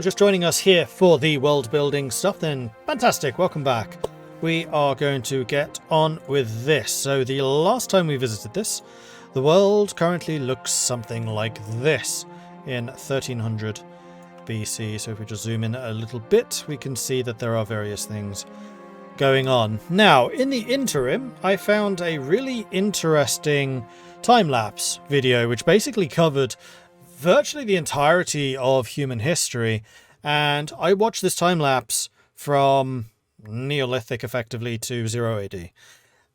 Just joining us here for the world building stuff, then fantastic, welcome back. We are going to get on with this. So the last time we visited this, the world currently looks something like this in 1300 BC. So if we just zoom in a little bit, we can see that there are various things going on. Now, in the interim, I found a really interesting time-lapse video, which basically covered virtually the entirety of human history, and I watched this time-lapse from Neolithic effectively to 0 AD,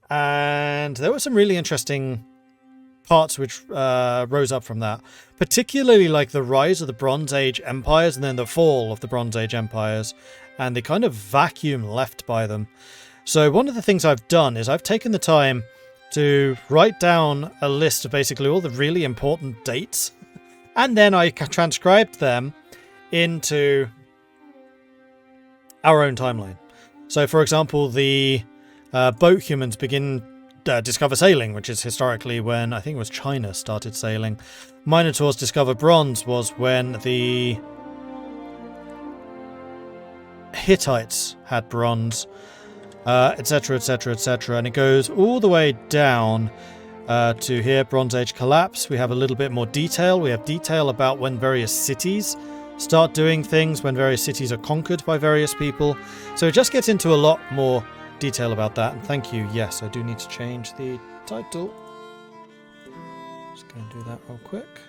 and there were some really interesting parts which rose up from that, particularly like the rise of the Bronze Age empires and then the fall of the Bronze Age empires and the kind of vacuum left by them. So one of the things I've done is I've taken the time to write down a list of basically all the really important dates, and then I transcribed them into our own timeline. So, for example, the boat humans discover sailing, which is historically when I think it was China started sailing. Minotaurs discover bronze was when the Hittites had bronze, etc., etc., etc. And it goes all the way down to here, Bronze Age collapse. We have a little bit more detail. We have detail about when various cities start doing things, when various cities are conquered by various people. So it just gets into a lot more detail about that. And thank you. Yes, I do need to change the title. Just going to do that real quick.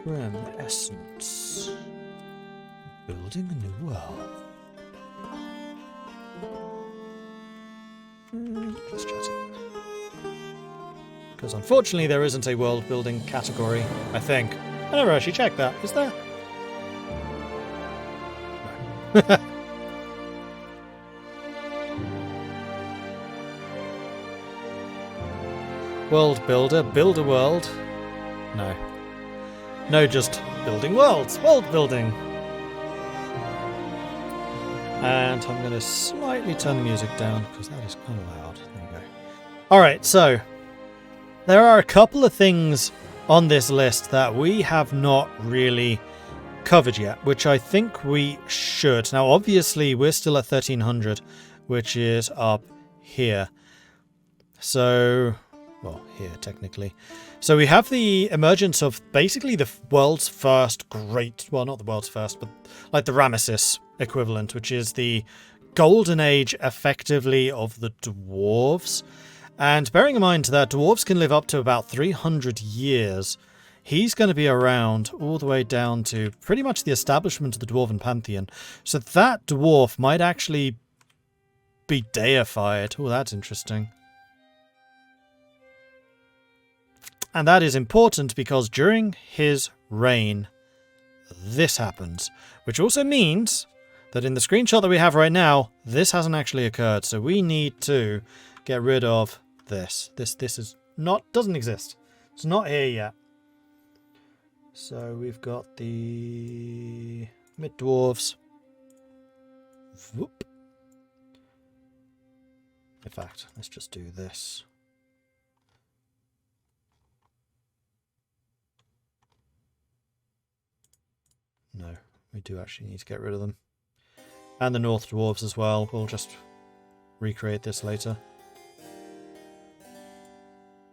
Reminiscence. Building a new world. Just chatting. Because unfortunately there isn't a world building category, I think. I never actually checked that. Is there? No. World builder, build a world. No. No, just building worlds. World building. And I'm going to slightly turn the music down because that is kind of loud. There we go. Alright, so there are a couple of things on this list that we have not really covered yet, which I think we should. Now, obviously, we're still at 1300, which is up here. So, well, here, technically. So we have the emergence of basically the world's first great, well, not the world's first, but like the Ramesses equivalent, which is the golden age, effectively, of the dwarves. And bearing in mind that dwarves can live up to about 300 years, he's going to be around all the way down to pretty much the establishment of the dwarven pantheon. So that dwarf might actually be deified. Oh, that's interesting. And that is important because during his reign, this happens. Which also means that in the screenshot that we have right now, this hasn't actually occurred. So we need to get rid of this. This is not, doesn't exist. It's not here yet. So we've got the mid-dwarves. Whoop. In fact, let's just do this. No, we do actually need to get rid of them. And the North Dwarves as well. We'll just recreate this later.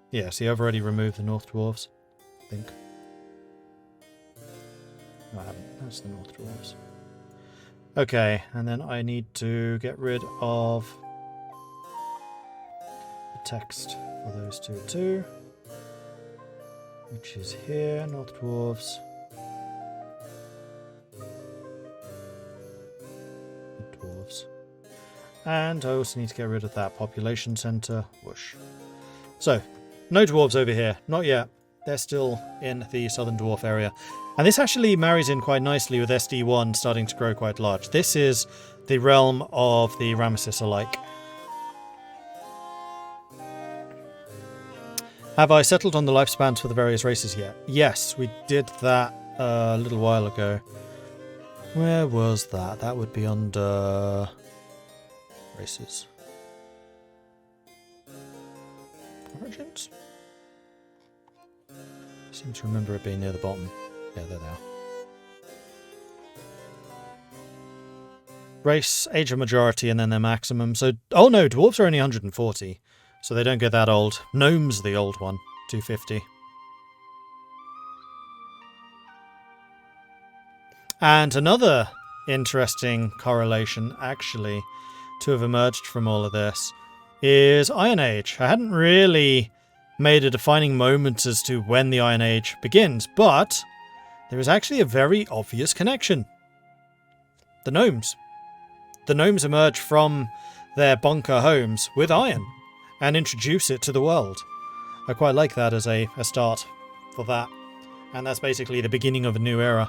Yeah, see, I've already removed the North Dwarves, I think. No, I haven't. That's the North Dwarves. Okay, and then I need to get rid of the text for those two too. Which is here, North Dwarves. Dwarves. And I also need to get rid of that population center. Whoosh. So, no dwarves over here. Not yet. They're still in the southern dwarf area. And this actually marries in quite nicely with SD1 starting to grow quite large. This is the realm of the Ramesses alike. Have I settled on the lifespans for the various races yet? Yes, we did that a little while ago. Where was that? That would be under races. Origins? I seem to remember it being near the bottom. Yeah, there they are. race, age of majority, and then their maximum. So, oh no, dwarves are only 140, so they don't get that old. Gnomes are the old one, 250. And another interesting correlation, actually, to have emerged from all of this, is Iron Age. I hadn't really made a defining moment as to when the Iron Age begins, but there is actually a very obvious connection. The gnomes. The gnomes emerge from their bunker homes with iron and introduce it to the world. I quite like that as a start for that. And that's basically the beginning of a new era,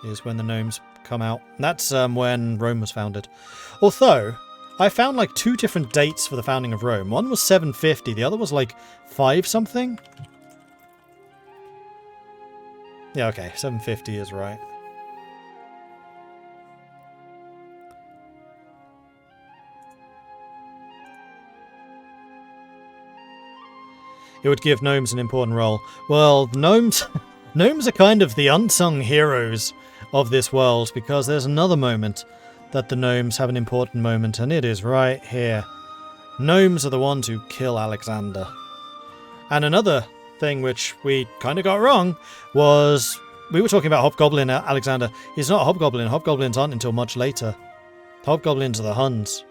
is when the gnomes come out. And that's when Rome was founded. Although, I found like 2 different dates for the founding of Rome. One was 750, the other was like 5 something. Yeah, okay, 750 is right. It would give gnomes an important role. Well, gnomes are kind of the unsung heroes of this world, because there's another moment that the gnomes have an important moment, and it is right here. Gnomes are the ones who kill Alexander. And another thing which we kind of got wrong was, we were talking about Hobgoblin Alexander. He's not a Hobgoblin. Hobgoblins aren't until much later. Hobgoblins are the Huns.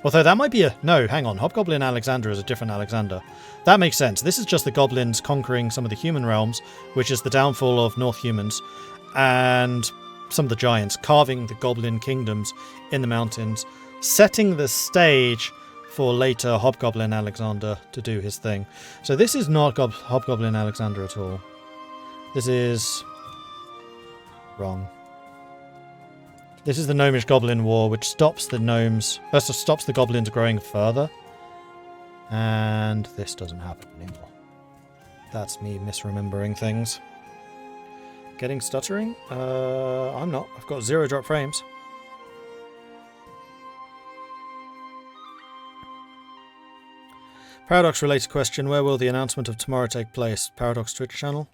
Although that might be a... No, hang on. Hobgoblin Alexander is a different Alexander. That makes sense. This is just the goblins conquering some of the human realms, which is the downfall of North humans, and some of the giants carving the goblin kingdoms in the mountains, setting the stage for later Hobgoblin Alexander to do his thing. So this is not Hobgoblin Alexander at all. This is... wrong. This is the Gnomish Goblin War, which stops the gnomes... stops the goblins growing further. And this doesn't happen anymore. That's me misremembering things. Getting stuttering? I'm not. I've got 0 drop frames. Paradox related question. Where will the announcement of tomorrow take place? Paradox Twitch channel?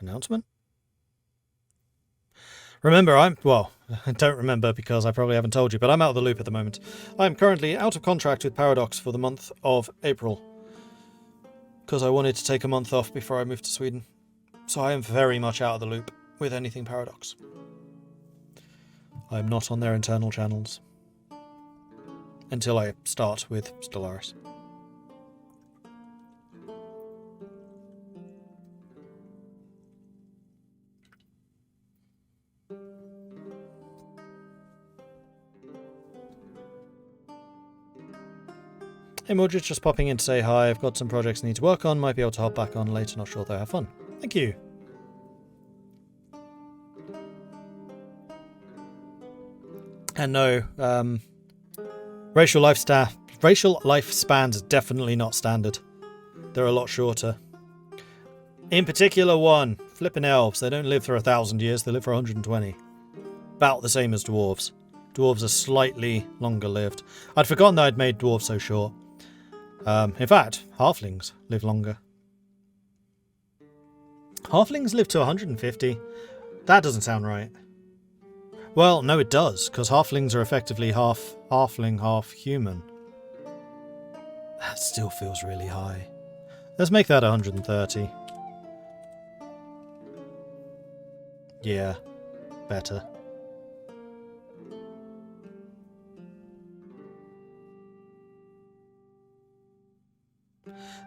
Announcement? Remember, I don't remember because I probably haven't told you, but I'm out of the loop at the moment. I'm currently out of contract with Paradox for the month of April, because I wanted to take a month off before I moved to Sweden. So I am very much out of the loop with anything Paradox. I'm not on their internal channels until I start with Stellaris. Hey Mordred, just popping in to say hi. I've got some projects I need to work on. Might be able to hop back on later. Not sure though. Have fun. Thank you. And no, racial lifespans are definitely not standard. They're a lot shorter. In particular one, flippin' elves. They don't live for 1,000 years. They live for 120. About the same as dwarves. Dwarves are slightly longer lived. I'd forgotten that I'd made dwarves so short. In fact, halflings live longer. Halflings live to 150. That doesn't sound right. Well, no it does, because halflings are effectively half halfling, half human. That still feels really high. Let's make that 130. Yeah, better.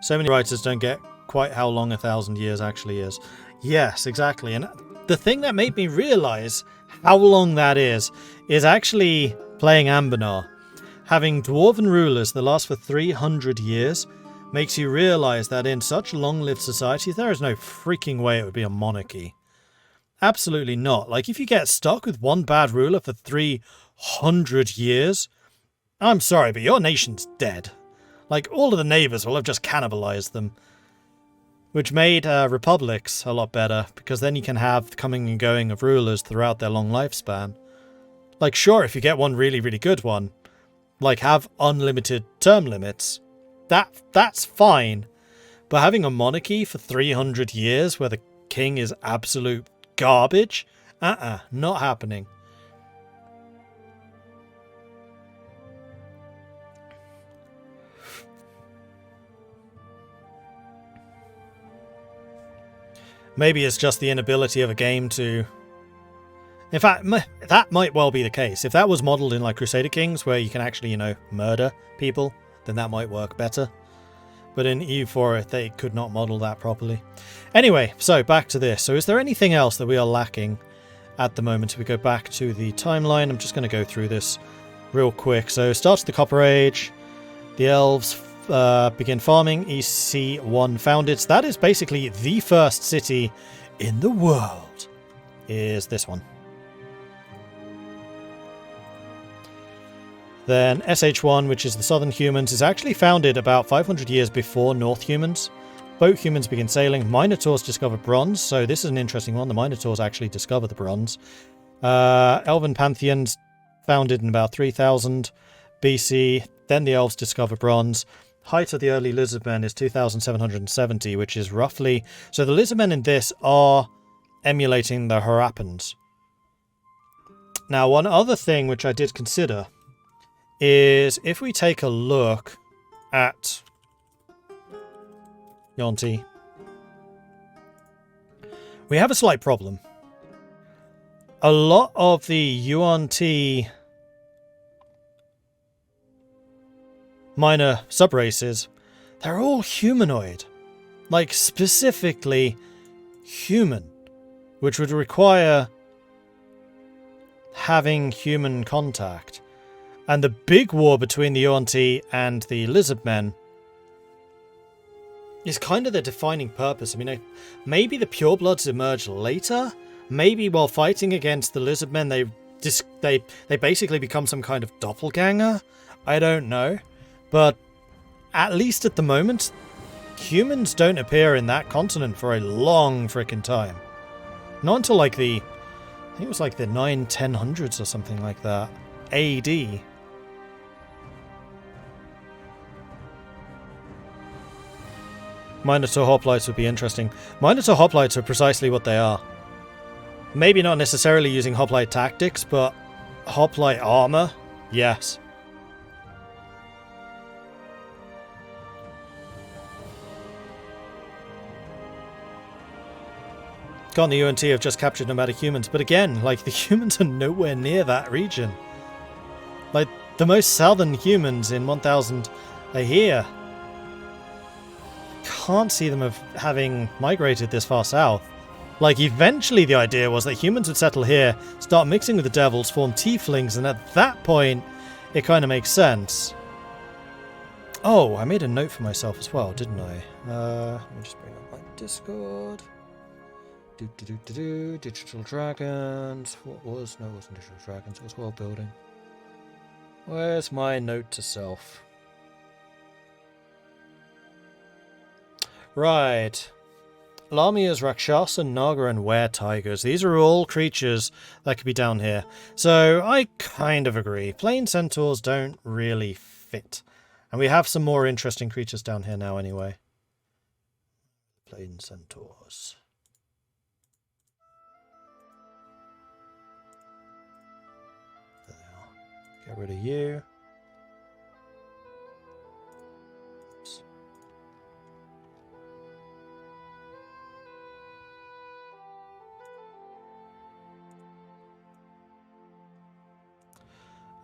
So many writers don't get quite how long 1,000 years actually is. Yes, exactly. And the thing that made me realise how long that is actually playing Ambernar. Having dwarven rulers that last for 300 years makes you realise that in such long-lived societies, there is no freaking way it would be a monarchy. Absolutely not. Like, if you get stuck with one bad ruler for 300 years, I'm sorry, but your nation's dead. Like, all of the neighbours will have just cannibalised them. Which made republics a lot better, because then you can have the coming and going of rulers throughout their long lifespan. Like, sure, if you get one really, really good one, like, have unlimited term limits, that's fine. But having a monarchy for 300 years where the king is absolute garbage Not happening. Maybe it's just the inability of a game to... In fact, that might well be the case. If that was modelled in like Crusader Kings, where you can actually, you know, murder people, then that might work better. But in EU4, they could not model that properly. Anyway, so back to this. So is there anything else that we are lacking at the moment? If we go back to the timeline, I'm just going to go through this real quick. So starts the Copper Age, the elves begin farming, EC1 founded. So that is basically the first city in the world, is this one. Then SH1, which is the Southern Humans, is actually founded about 500 years before North Humans. Boat Humans begin sailing. Minotaurs discover bronze, so this is an interesting one. The Minotaurs actually discover the bronze. Elven Pantheons founded in about 3000 BC. Then the Elves discover bronze. Height of the early lizardmen is 2770, which is roughly... So the lizardmen in this are emulating the Harappans. Now, one other thing which I did consider is if we take a look at Yonti, we have a slight problem. A lot of the Yuan-Ti minor subraces, they're all humanoid. Like, specifically human, which would require having human contact. And the big war between the Yuan-Ti and the Lizardmen is kind of the defining purpose. I mean, maybe the Purebloods emerge later. Maybe while fighting against the Lizardmen, they basically become some kind of doppelganger. I don't know. But at least at the moment, humans don't appear in that continent for a long frickin' time. Not until like I think it was like the 900s or something like that. AD. Minotaur hoplites would be interesting. Minotaur hoplites are precisely what they are. Maybe not necessarily using hoplite tactics, but hoplite armor? Yes. God, the UNT have just captured nomadic humans, but again, like, the humans are nowhere near that region. Like, the most southern humans in 1000 are here. Can't see them having migrated this far south. Like, eventually the idea was that humans would settle here, start mixing with the devils, form tieflings, and at that point, it kind of makes sense. Oh, I made a note for myself as well, didn't I? Let me just bring up my Discord. Digital Dragons. What was? No, it wasn't Digital Dragons, it was world building. Where's my note to self? Right. Lamias, Rakshasa, Naga, and were-tigers. These are all creatures that could be down here. So I kind of agree. Plain centaurs don't really fit. And we have some more interesting creatures down here now anyway. Plain centaurs. There they are. Get rid of you.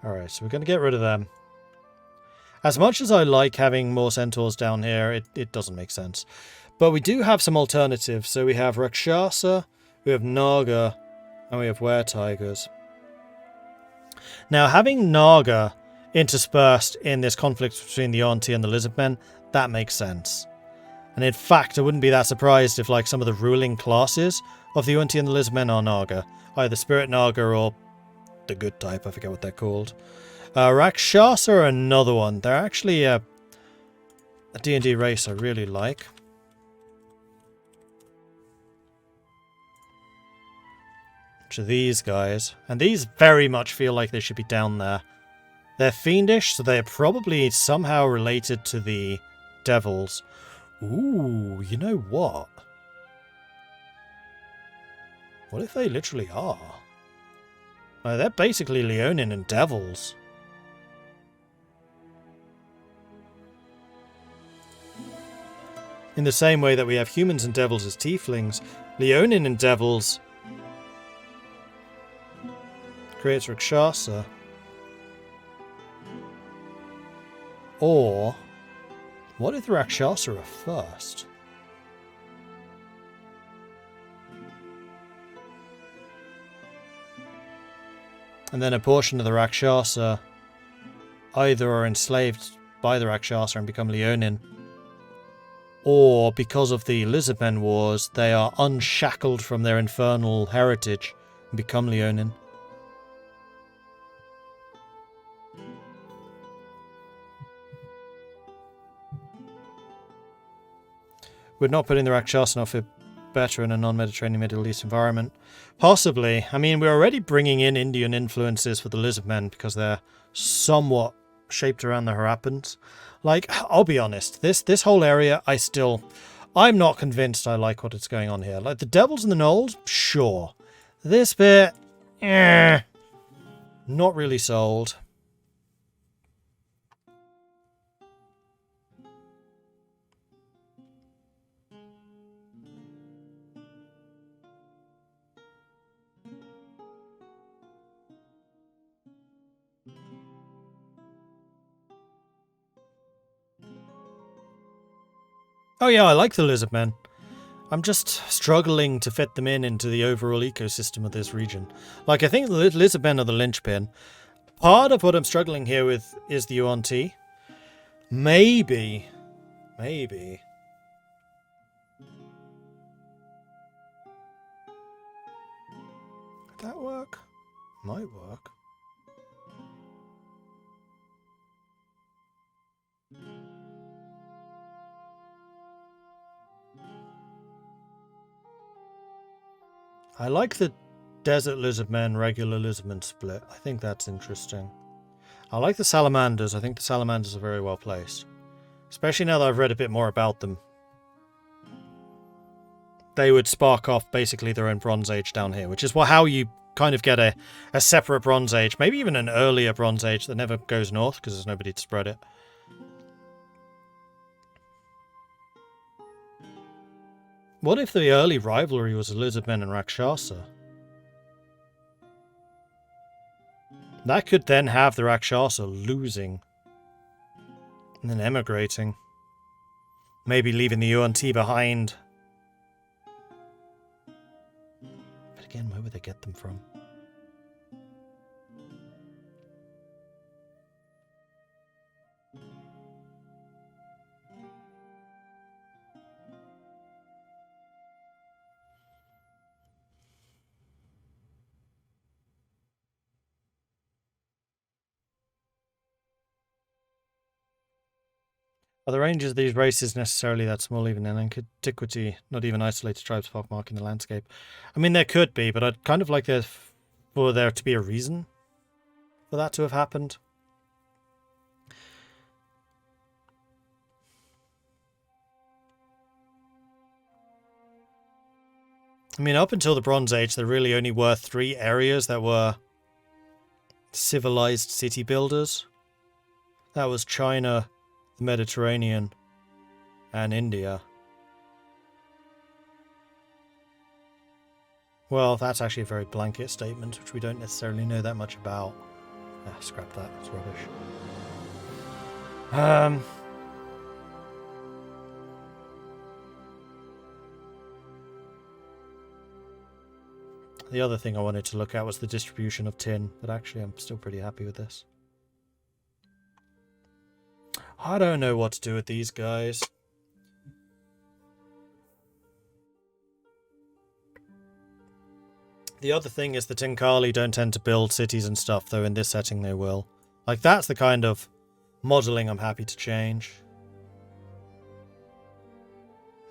Alright, so we're going to get rid of them. As much as I like having more centaurs down here, it doesn't make sense. But we do have some alternatives. So we have Rakshasa, we have Naga, and we have were-tigers. Now, having Naga interspersed in this conflict between the Yuan-Ti and the Lizardmen, that makes sense. And in fact, I wouldn't be that surprised if like some of the ruling classes of the Yuan-Ti and the Lizardmen are Naga. Either Spirit Naga or the good type, I forget what they're called. Rakshasa are another one. They're actually a D&D race I really like. Which are these guys. And these very much feel like they should be down there. They're fiendish, so they're probably somehow related to the devils. Ooh, you know what? What if they literally are? Like, they're basically Leonin and devils. In the same way that we have humans and devils as tieflings, Leonin and devils creates Rakshasa. Or, what if the Rakshasa are first? And then a portion of the Rakshasa either are enslaved by the Rakshasa and become Leonin, or because of the Lizardmen Wars, they are unshackled from their infernal heritage and become Leonin. Would not putting the Rakshasa off it better in a non-Mediterranean Middle East environment? Possibly. I mean, we're already bringing in Indian influences for the Lizardmen because they're somewhat shaped around the Harappans. Like, I'll be honest, this whole area, I'm not convinced I like what is going on here. Like, the Devils and the Gnolls, sure. This bit, not really sold. Oh yeah, I like the Lizardmen. I'm just struggling to fit them into the overall ecosystem of this region. Like, I think the Lizardmen are the linchpin. Part of what I'm struggling here with is the UNT. Maybe. Could that work? Might work. I like the Desert Lizardmen, regular Lizardmen split. I think that's interesting. I like the Salamanders. I think the Salamanders are very well placed. Especially now that I've read a bit more about them. They would spark off basically their own Bronze Age down here, which is how you kind of get a separate Bronze Age, maybe even an earlier Bronze Age that never goes north because there's nobody to spread it. What if the early rivalry was Lizardmen and Rakshasa? That could then have the Rakshasa losing. And then emigrating. Maybe leaving the UNT behind. But again, where would they get them from? Are the ranges of these races necessarily that small even in antiquity, not even isolated tribes pockmarking the landscape? I mean, there could be, but I'd kind of like for there to be a reason for that to have happened. I mean, up until the Bronze Age, there really only were 3 areas that were civilized city builders. That was China, the Mediterranean, and India. Well, that's actually a very blanket statement, which we don't necessarily know that much about. Scrap that, it's rubbish. The other thing I wanted to look at was the distribution of tin, but actually I'm still pretty happy with this. I don't know what to do with these guys. The other thing is the Tinkali don't tend to build cities and stuff, though in this setting they will. Like, that's the kind of modelling I'm happy to change.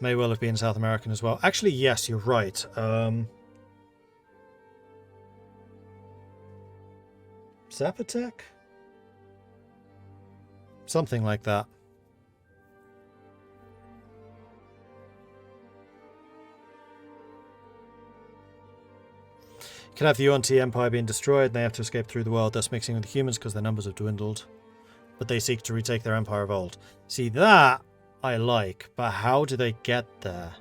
May well have been South American as well. Actually, yes, you're right. Zapotec? Something like that. Can have the Yuan-Ti Empire being destroyed, and they have to escape through the world, thus mixing with the humans because their numbers have dwindled. But they seek to retake their empire of old. See, that I like, but how do they get there?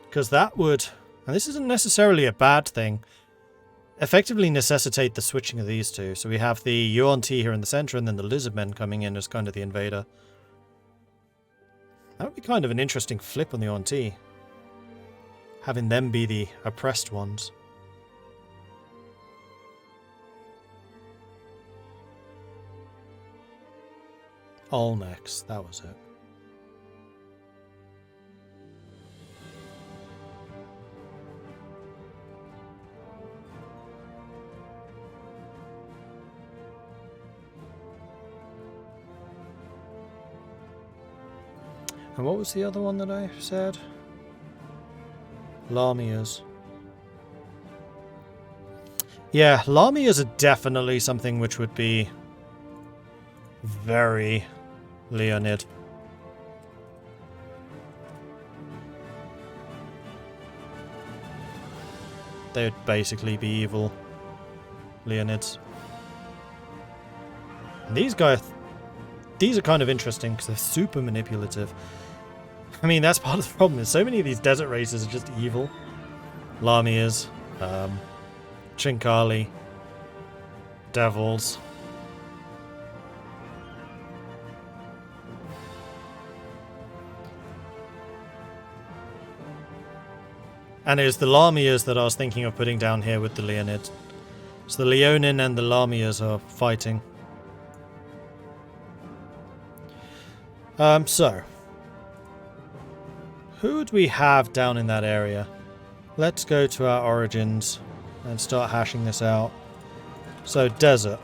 Because that would, and this isn't necessarily a bad thing, effectively necessitate the switching of these two. So we have the Yuan-Ti here in the center, and then the Lizardmen coming in as kind of the invader. That would be kind of an interesting flip on the Yuan-Ti. Having them be the oppressed ones. Olmecs, that was it. And what was the other one that I said? Lamias. Yeah, Lamias are definitely something which would be very Leonid. They would basically be evil Leonids. And these guys, these are kind of interesting because they're super manipulative. I mean, that's part of the problem, is so many of these desert races are just evil. Lamias, Chinkali, Devils. And it was the Lamias that I was thinking of putting down here with the Leonids. So the Leonin and the Lamias are fighting. So who would we have down in that area? Let's go to our origins and start hashing this out. So desert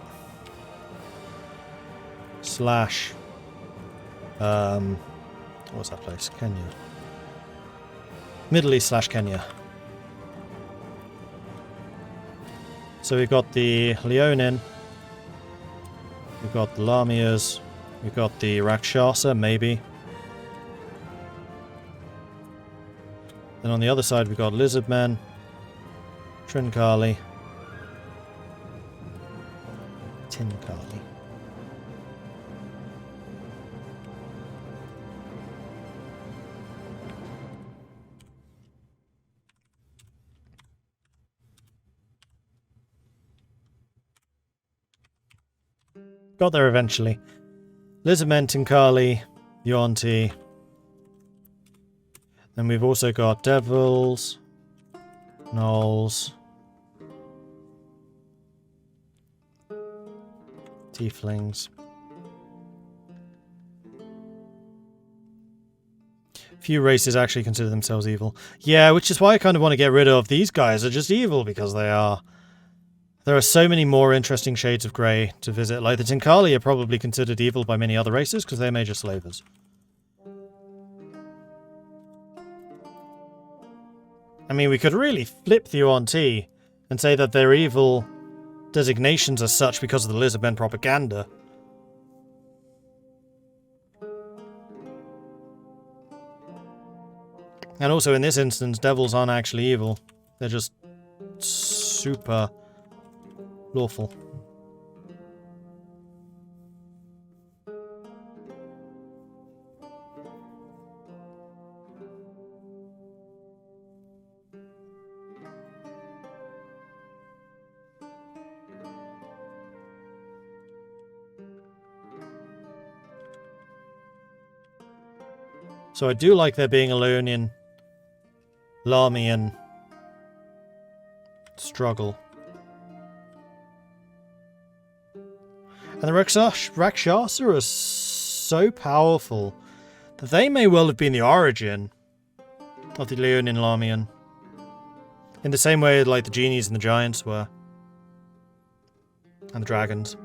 slash what's that place? Kenya. Middle East slash Kenya. So we've got the Leonin, we've got the Lamias, we've got the Rakshasa, maybe. Then on the other side we've got Lizardmen, Trinkali, Tinkali. Got there eventually. Lizardmen, Tinkali, Yuan-Ti. Then we've also got Devils, Gnolls, Tieflings. Few races actually consider themselves evil. Yeah, which is why I kind of want to get rid of these guys. Are just evil because they are. There are so many more interesting shades of grey to visit. Like the Tinkali are probably considered evil by many other races because they're major slavers. I mean, we could really flip the Yuan-Ti and say that their evil designations are such because of the Lizardmen propaganda. And also in this instance, devils aren't actually evil. They're just super lawful. So I do like there being a Leonian Lamian struggle. And the Rakshasa are so powerful that they may well have been the origin of the Leonin Lamian. In the same way like the genies and the giants were. And the dragons.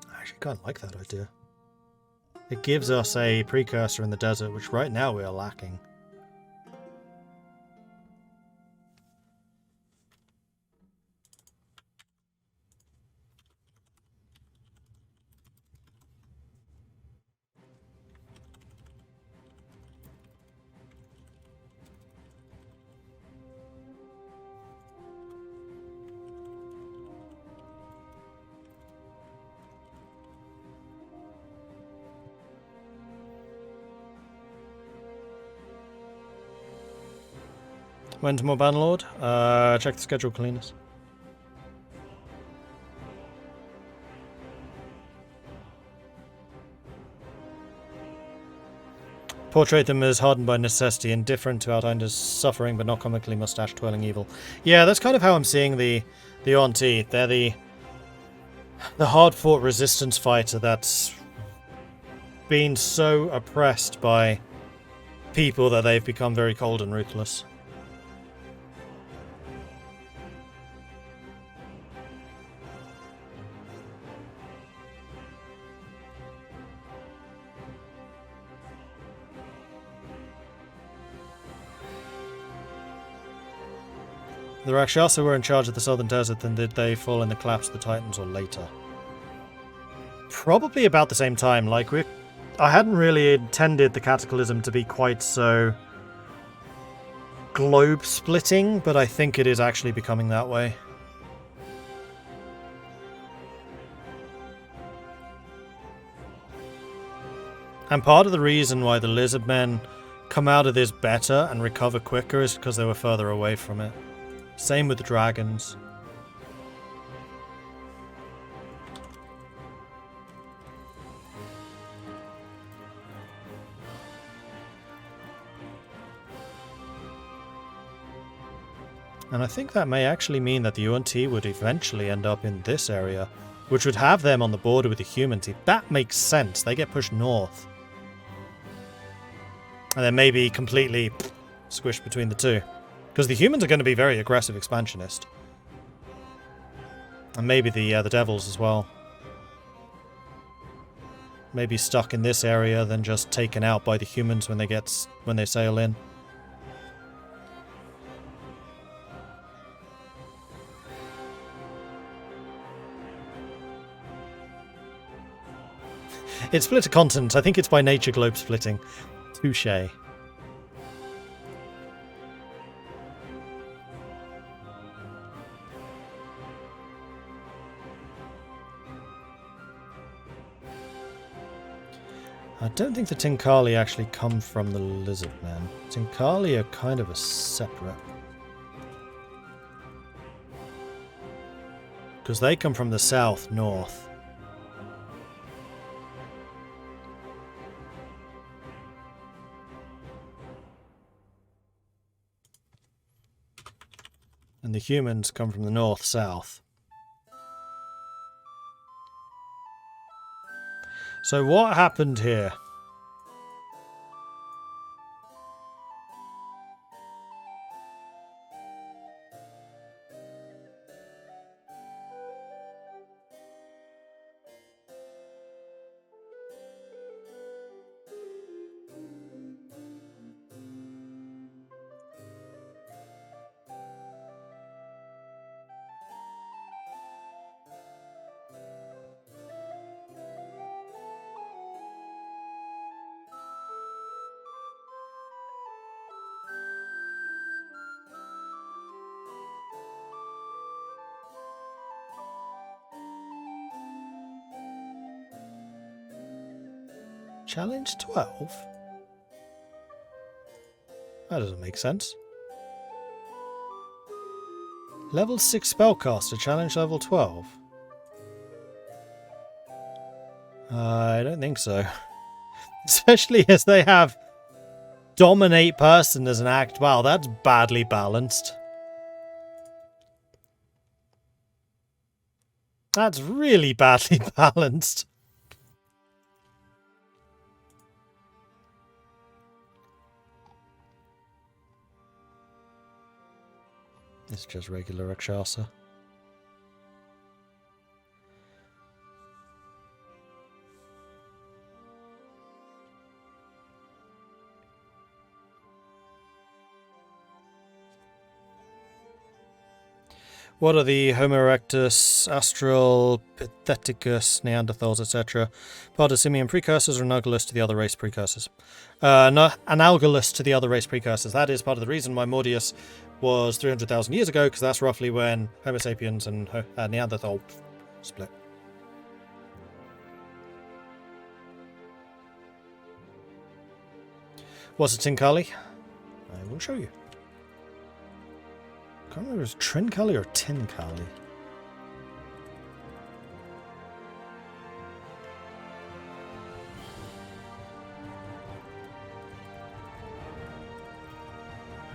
I actually kind of like that idea. It gives us a precursor in the desert, which right now we are lacking. When's more Bannerlord? Check the schedule, cleaners. Portrait them as hardened by necessity, indifferent to outsiders, suffering but not comically mustache-twirling evil. Yeah, that's kind of how I'm seeing the Auntie. They're the hard-fought resistance fighter that's been so oppressed by people that they've become very cold and ruthless. The Rakshasa were in charge of the southern desert, then did they fall in the collapse of the Titans or later? Probably about the same time. Like, I hadn't really intended the Cataclysm to be quite so globe-splitting, but I think it is actually becoming that way. And part of the reason why the Lizardmen come out of this better and recover quicker is because they were further away from it. Same with the dragons. And I think that may actually mean that the UNT would eventually end up in this area, which would have them on the border with the humans. That makes sense. They get pushed north. And then maybe completely squished between the two. Because the humans are going to be very aggressive expansionist. And maybe the devils as well. Maybe stuck in this area, then just taken out by the humans when they sail in. It split a continent. I think it's by nature globe splitting. Touché. I don't think the Tinkali actually come from the Lizardmen. Tinkali are kind of a separate. Because they come from the south, north. And the humans come from the north, south. So what happened here? Challenge 12? That doesn't make sense. Level 6 spellcaster, challenge level 12? I don't think so. Especially as they have Dominate Person as an act. Wow, that's badly balanced. That's really badly balanced. It's just regular Rakshasa. What are the Homo erectus, Astral, Patheticus, Neanderthals, etc.? Part of simian precursors or analogous to the other race precursors? Analogous to the other race precursors. That is part of the reason why Mordius was 300,000 years ago, because that's roughly when Homo sapiens and Neanderthal split. What's a Tinkali? I will show you. can't remember if it was Trincali or Tincali.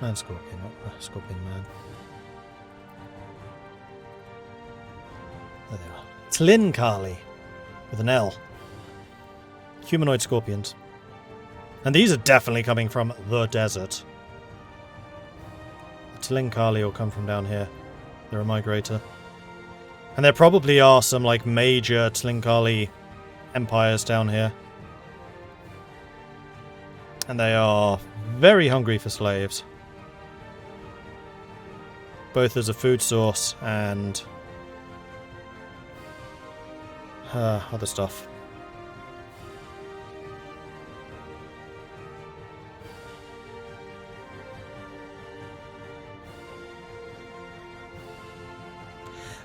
Man Scorpion, not Scorpion Man. There they are. Tlinkali, with an L. Humanoid scorpions. And these are definitely coming from the desert. The Tlinkali will come from down here. They're a migrator. And there probably are some, like, major Tlinkali empires down here. And they are very hungry for slaves. Both as a food source and other stuff.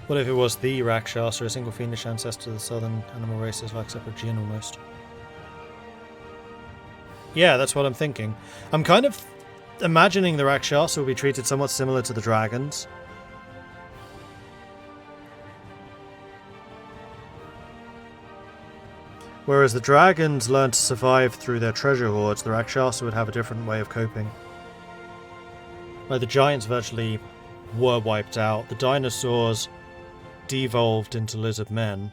What if it was the Rakshasa, a single fiendish ancestor of the southern animal races like separate gene almost? Yeah, that's what I'm thinking. I'm kind of imagining the Rakshasa will be treated somewhat similar to the dragons. Whereas the dragons learn to survive through their treasure hoards, the Rakshasa would have a different way of coping. Like the giants virtually were wiped out, the dinosaurs devolved into lizard men.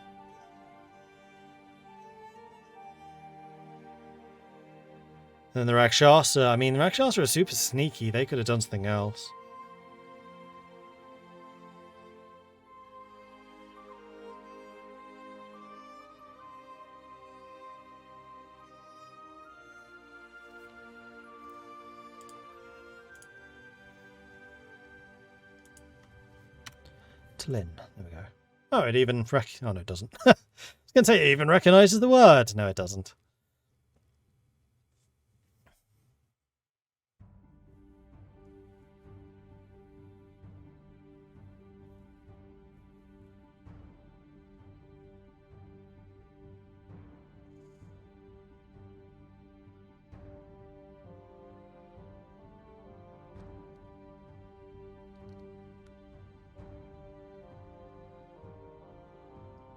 And the Rakshasa, I mean, the Rakshasa are super sneaky, they could have done something else. Tlin, there we go. Oh, it even oh no, it doesn't. I was going to say it even recognises the word. No, it doesn't.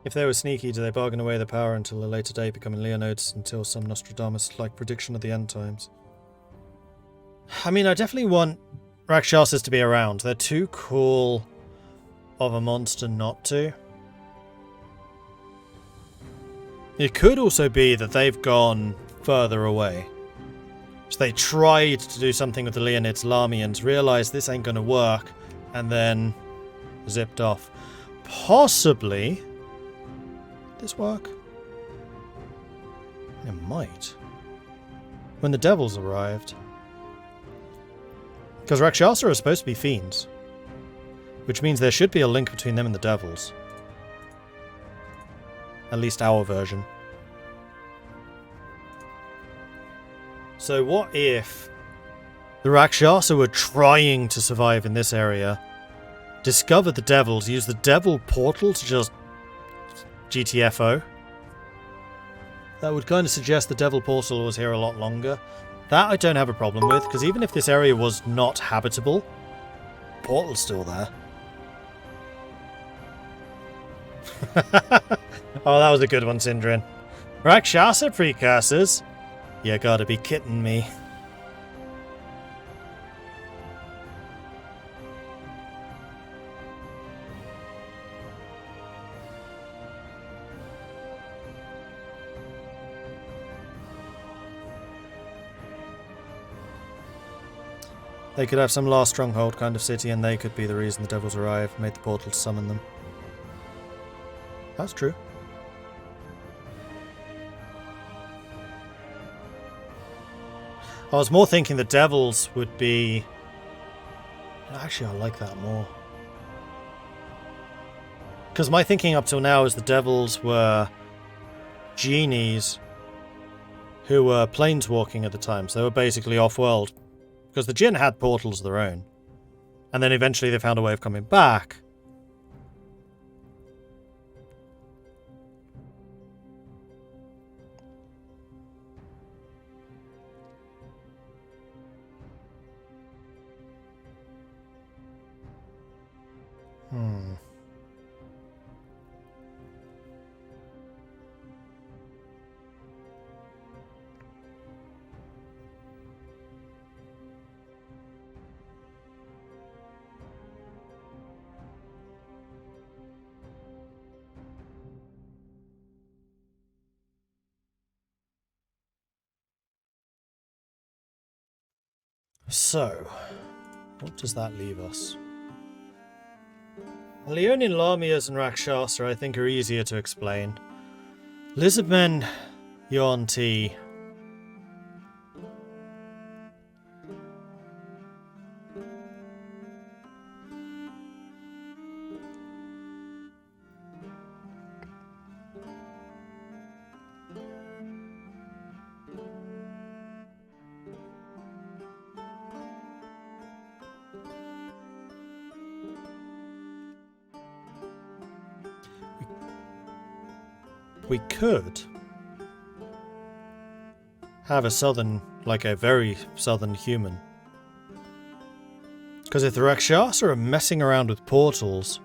If they were sneaky, do they bargain away the power until a later date, becoming Leonodes until some Nostradamus-like prediction of the end times? I mean, I definitely want Rakshasas to be around. They're too cool of a monster not to. It could also be that they've gone further away. So they tried to do something with the Leonids, Lamians, realised this ain't gonna work, and then zipped off. Possibly this work? It might. When the devils arrived. Because Rakshasa are supposed to be fiends. Which means there should be a link between them and the devils. At least our version. So what if the Rakshasa were trying to survive in this area, discovered the devils, used the devil portal to just GTFO? That would kind of suggest the devil portal was here a lot longer. That I don't have a problem with, because even if this area was not habitable, the portal's still there. Oh, that was a good one, Sindrin. Rakshasa precursors? You gotta be kidding me. They could have some last stronghold kind of city, and they could be the reason the devils arrived, made the portal to summon them. That's true. I was more thinking the devils would be... Actually, I like that more. Because my thinking up till now is the devils were genies who were planeswalking at the time, so they were basically off-world. Because the Jinn had portals of their own. And then eventually they found a way of coming back. So, what does that leave us? Leonin Lamias and Rakshasa, I think, are easier to explain. Lizardmen, Yuan-Ti. We could have a southern, like a very southern human. Because if the Rakshasa are messing around with portals,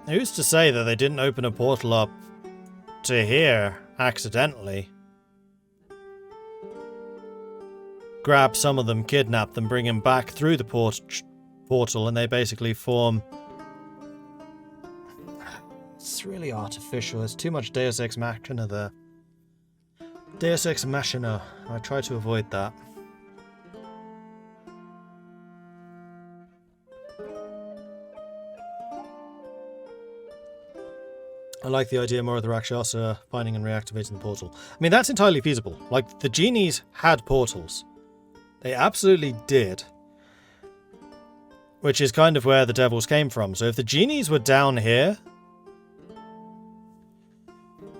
who's to say that they didn't open a portal up to here accidentally? Grab some of them, kidnap them, bring them back through the portal, and they basically form... It's really artificial. There's too much Deus Ex Machina there. Deus Ex Machina. I try to avoid that. I like the idea more of the Rakshasa finding and reactivating the portal. I mean, that's entirely feasible. Like, the genies had portals. They absolutely did. Which is kind of where the devils came from. So if the genies were down here...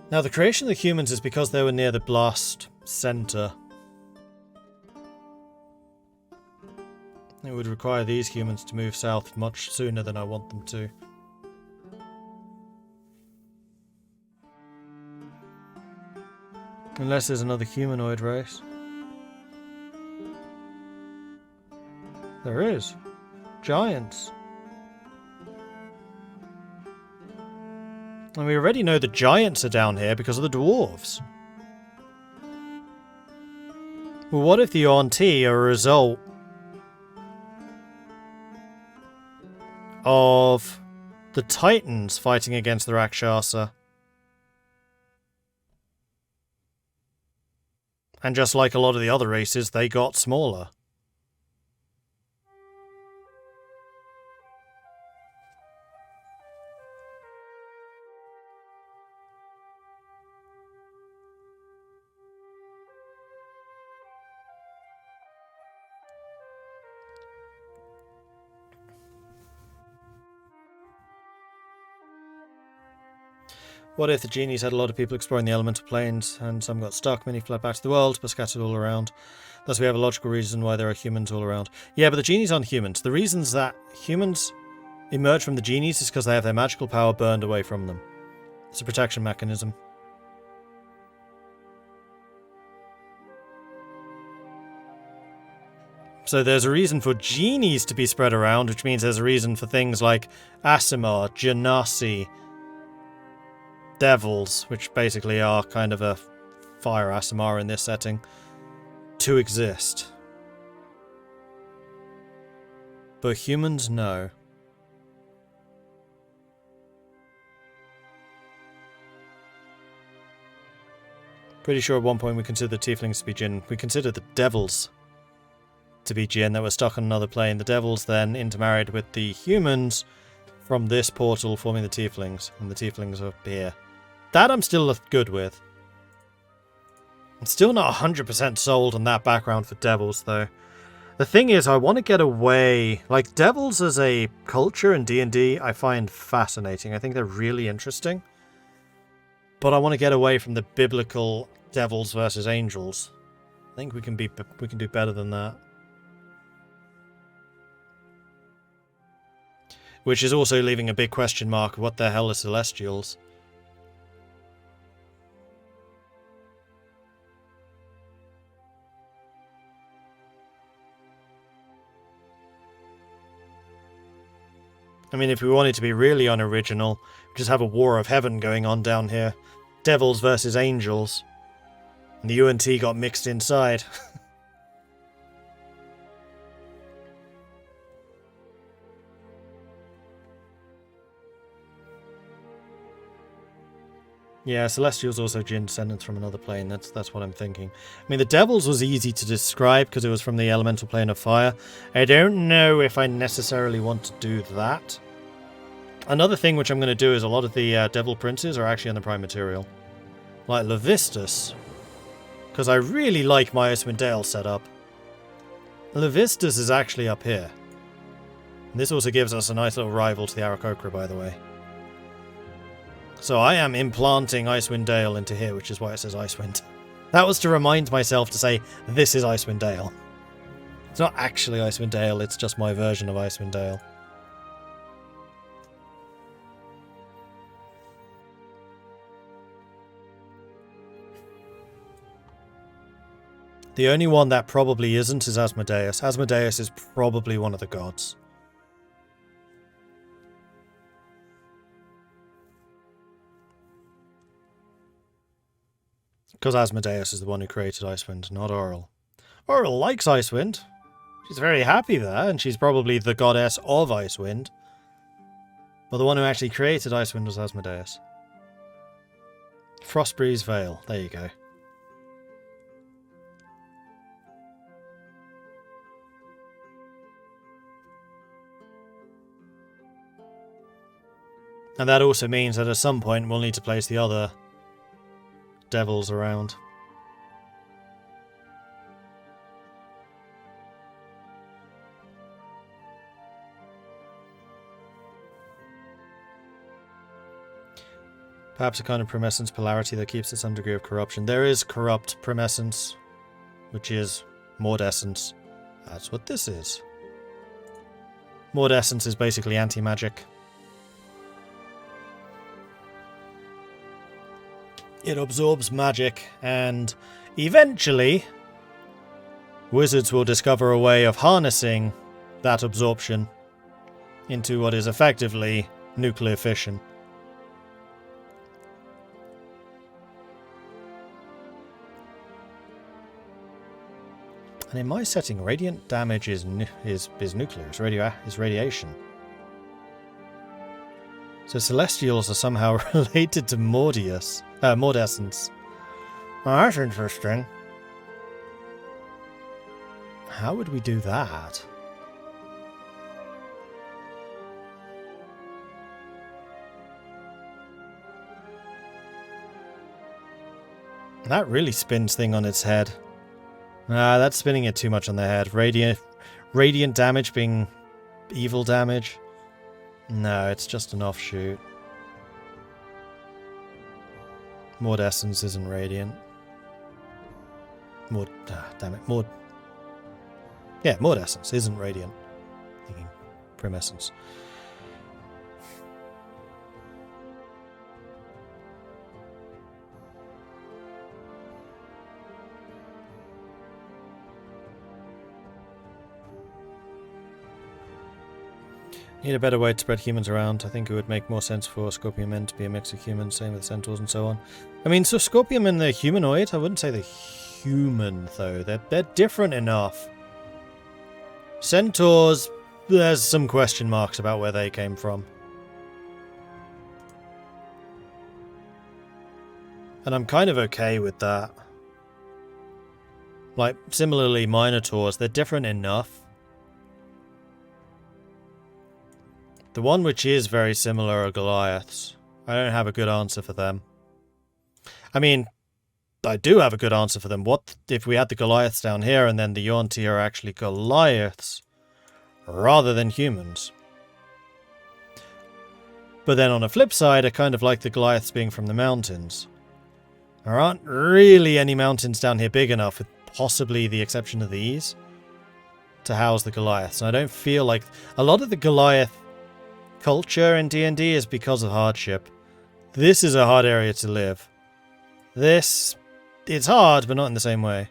Now, the creation of the humans is because they were near the blast center. It would require these humans to move south much sooner than I want them to. Unless there's another humanoid race. There is. Giants. And we already know the giants are down here because of the dwarves. Well, what if the Yuan-Ti are a result of the Titans fighting against the Rakshasa? And just like a lot of the other races, they got smaller. What if the genies had a lot of people exploring the elemental planes, and some got stuck, many fled back to the world, but scattered all around? Thus we have a logical reason why there are humans all around. Yeah, but the genies aren't humans. The reasons that humans emerge from the genies is because they have their magical power burned away from them. It's a protection mechanism. So there's a reason for genies to be spread around, which means there's a reason for things like Aasimar, Genasi, devils, which basically are kind of a fire Aasimar in this setting, to exist. But humans, no. Pretty sure at one point we considered the Tieflings to be Jinn. We considered the devils to be Jinn that were stuck on another plane. The devils then intermarried with the humans from this portal, forming the Tieflings, and the Tieflings are here. That I'm still good with. I'm still not 100% sold on that background for devils, though. The thing is, I want to get away... Like, devils as a culture in D&D, I find fascinating. I think they're really interesting. But I want to get away from the biblical devils versus angels. I think we can do better than that. Which is also leaving a big question mark of what the hell are Celestials. I mean, if we wanted to be really unoriginal, just have a war of heaven going on down here. Devils versus angels. And the Yuan-Ti got mixed inside. Yeah, Celestial's also Jinn descendants from another plane. That's what I'm thinking. I mean, the Devils was easy to describe because it was from the elemental plane of fire. I don't know if I necessarily want to do that. Another thing which I'm going to do is a lot of the Devil Princes are actually on the Prime Material. Like Levistus. Because I really like my Icewind Dale setup. Levistus is actually up here. And this also gives us a nice little rival to the Aarakocra, by the way. So I am implanting Icewind Dale into here, which is why it says Icewind. That was to remind myself to say, this is Icewind Dale. It's not actually Icewind Dale, it's just my version of Icewind Dale. The only one that probably isn't is Asmodeus. Asmodeus is probably one of the gods. Because Asmodeus is the one who created Icewind, not Auril. Auril likes Icewind. She's very happy there, and she's probably the goddess of Icewind. But the one who actually created Icewind was Asmodeus. Frostbreeze Vale. There you go. And that also means that at some point we'll need to place the other devils around. Perhaps a kind of promescence polarity that keeps at some degree of corruption. There is corrupt promescence, which is Mordessence. That's what this is. Mordessence is basically anti-magic. It absorbs magic, and eventually wizards will discover a way of harnessing that absorption into what is effectively nuclear fission. And in my setting, radiant damage is nuclear, is radiation. So Celestials are somehow related to Mordessence. Oh, that's interesting. How would we do that? That really spins thing on its head. That's spinning it too much on the head. Radiant damage being evil damage? No, it's just an offshoot. Mordessence isn't radiant. Damn it. Mordessence isn't radiant. Thinking Primessence. Need a better way to spread humans around. I think it would make more sense for Scorpion Men to be a mix of humans, same with Centaurs and so on. I mean, so Scorpion Men, they're humanoid. I wouldn't say they're human, though. They're different enough. Centaurs, there's some question marks about where they came from. And I'm kind of okay with that. Like, similarly, Minotaurs, they're different enough. The one which is very similar are Goliaths. I don't have a good answer for them. I mean, I do have a good answer for them. What if we had the Goliaths down here and then the Yuan-Ti are actually Goliaths rather than humans? But then on the flip side, I kind of like the Goliaths being from the mountains. There aren't really any mountains down here big enough, with possibly the exception of these, to house the Goliaths. And I don't feel like a lot of the Goliath culture in D&D is because of hardship. This is a hard area to live. It's hard, but not in the same way.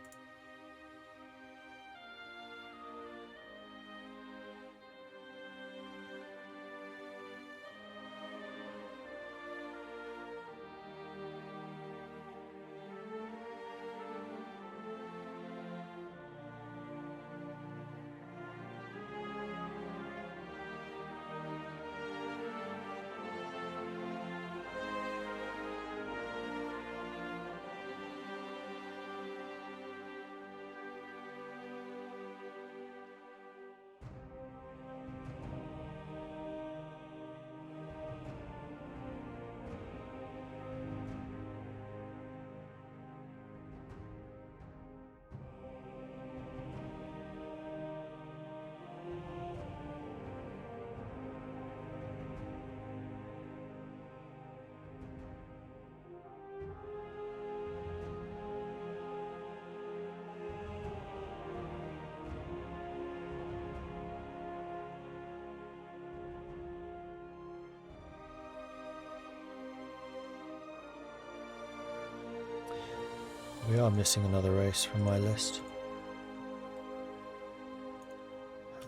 We are missing another race from my list.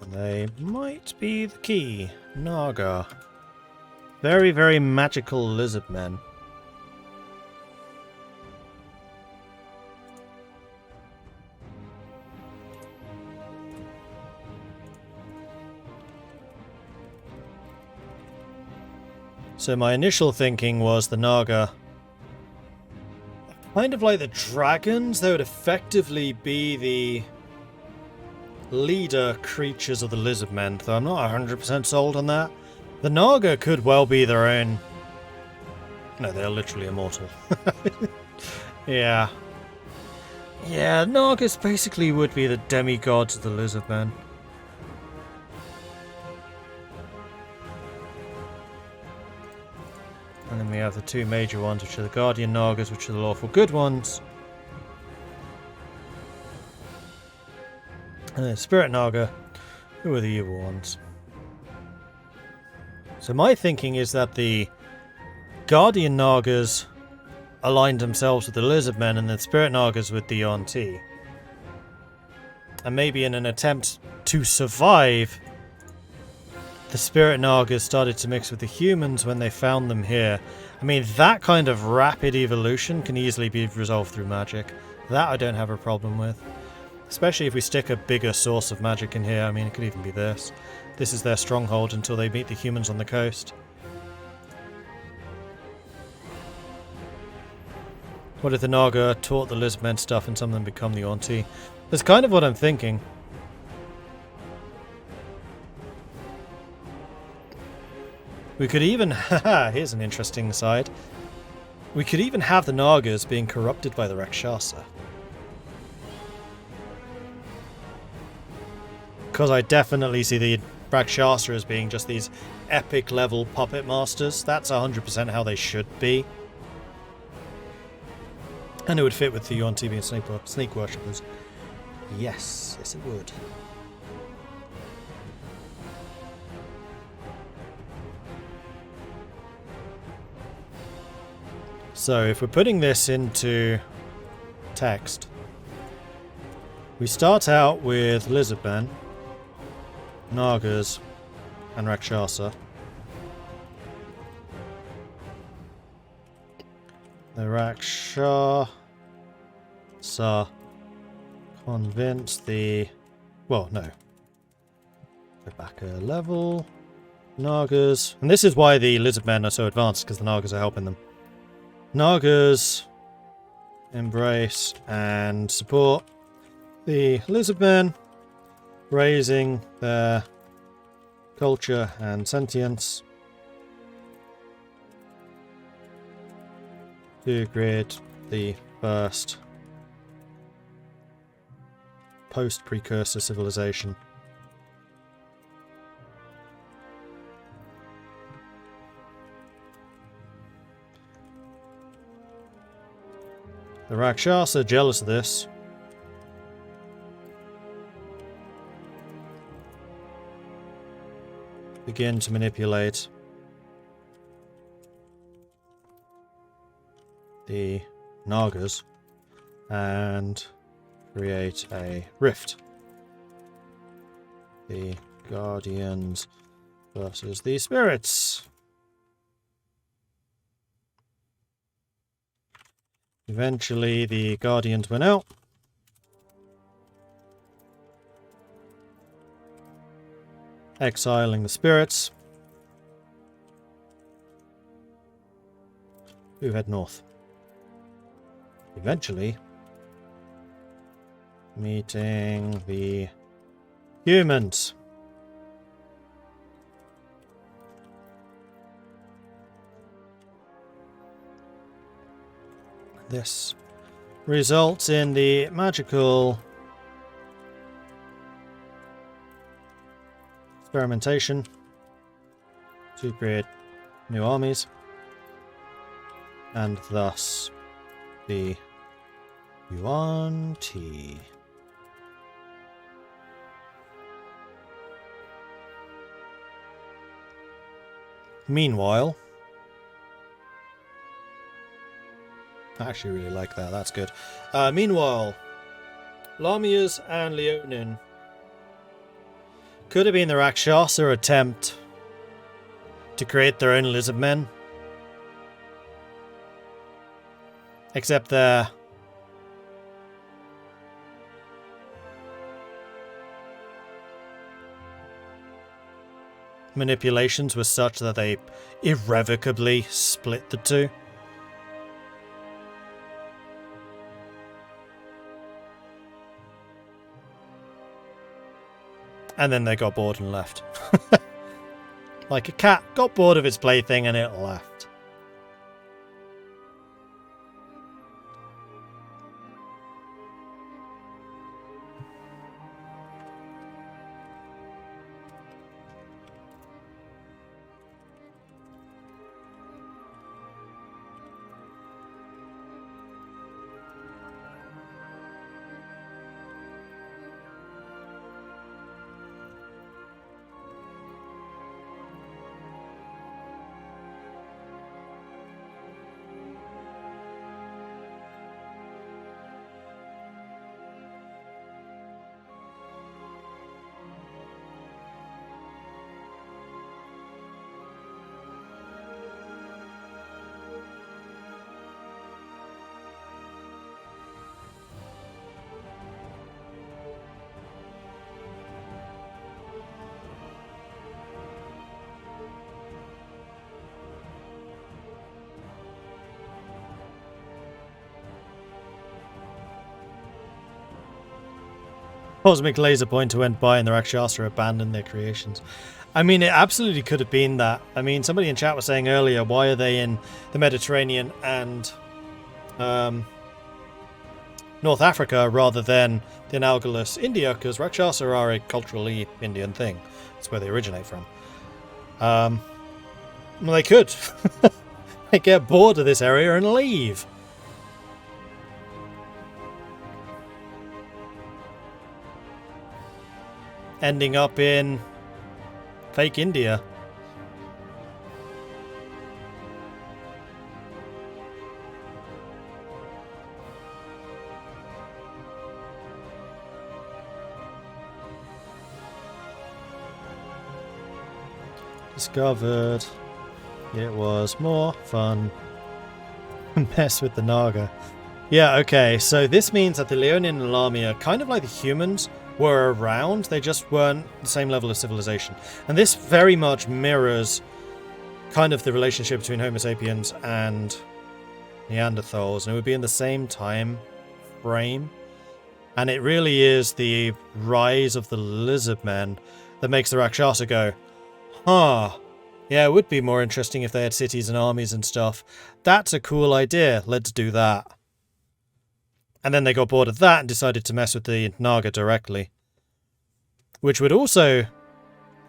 And they might be the key. Naga. Very, very magical lizard men. So my initial thinking was the Naga, kind of like the dragons, they would effectively be the leader creatures of the lizard men, though I'm not 100% sold on that. The Naga could well be their own... No, they're literally immortal. Yeah. Yeah, Nagas basically would be the demigods of the lizard men. And then we have the two major ones, which are the Guardian Nagas, which are the lawful good ones. And then Spirit Naga, who are the evil ones. So my thinking is that the Guardian Nagas aligned themselves with the Lizard Men and the Spirit Nagas with the Yuan-Ti. And maybe in an attempt to survive, the Spirit Nagas started to mix with the humans when they found them here. I mean, that kind of rapid evolution can easily be resolved through magic. That I don't have a problem with. Especially if we stick a bigger source of magic in here. I mean, it could even be this. This is their stronghold until they meet the humans on the coast. What if the Naga taught the Lizardmen stuff and some of them become the Yuan-Ti? That's kind of what I'm thinking. We could even... Haha, here's an interesting aside. We could even have the Nagas being corrupted by the Rakshasa. Because I definitely see the Rakshasa as being just these epic level puppet masters. That's 100% how they should be. And it would fit with the Yuan-Ti being snake worshippers. Yes, yes it would. So if we're putting this into text, we start out with Lizardmen, Nagas, and Rakshasa. The Rakshasa convince the... Well, no. Go back a level. Nagas. And this is why the Lizardmen are so advanced, because the Nagas are helping them. Nagas embrace and support the Lizardmen, raising their culture and sentience to create the first post-precursor civilization. The Rakshasa, jealous of this, begin to manipulate the Nagas and create a rift. The Guardians versus the Spirits. Eventually, the Guardians went out. Exiling the Spirits, who head north. Eventually, meeting the humans. This results in the magical experimentation to create new armies, and thus the Yuan-Ti. Meanwhile, I actually really like that. That's good. Meanwhile, Lamia's and Leonin. Could have been the Rakshasa attempt to create their own lizard men. Except their manipulations were such that they irrevocably split the two. And then they got bored and left. Like a cat got bored of its plaything and it left. Cosmic laser pointer went by and the Rakshasa abandoned their creations. I mean, it absolutely could have been that. I mean, somebody in chat was saying earlier, why are they in the Mediterranean and North Africa rather than the analogous India? Because Rakshasa are a culturally Indian thing. That's where they originate from. Well, they could. They get bored of this area and leave. Ending up in fake India. Discovered it was more fun. Mess with the Naga. Yeah, okay, so this means that the Leonin and Lamia, kind of like the humans, were around, they just weren't the same level of civilization. And this very much mirrors kind of the relationship between Homo sapiens and Neanderthals, and it would be in the same time frame. And it really is the rise of the lizard men that makes the Rakshasa go, huh, yeah, it would be more interesting if they had cities and armies and stuff. That's a cool idea, let's do that. And then they got bored of that and decided to mess with the Naga directly. Which would also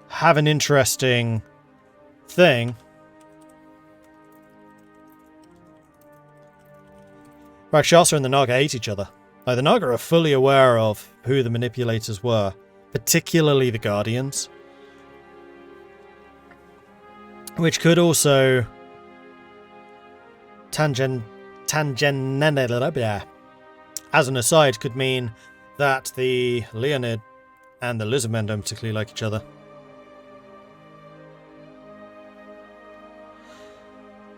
have an interesting thing. Rakshasa and the Naga hate each other. Like, the Naga are fully aware of who the manipulators were, particularly the Guardians. Which could also as an aside, could mean that the Leonid and the Lizardmen don't particularly like each other.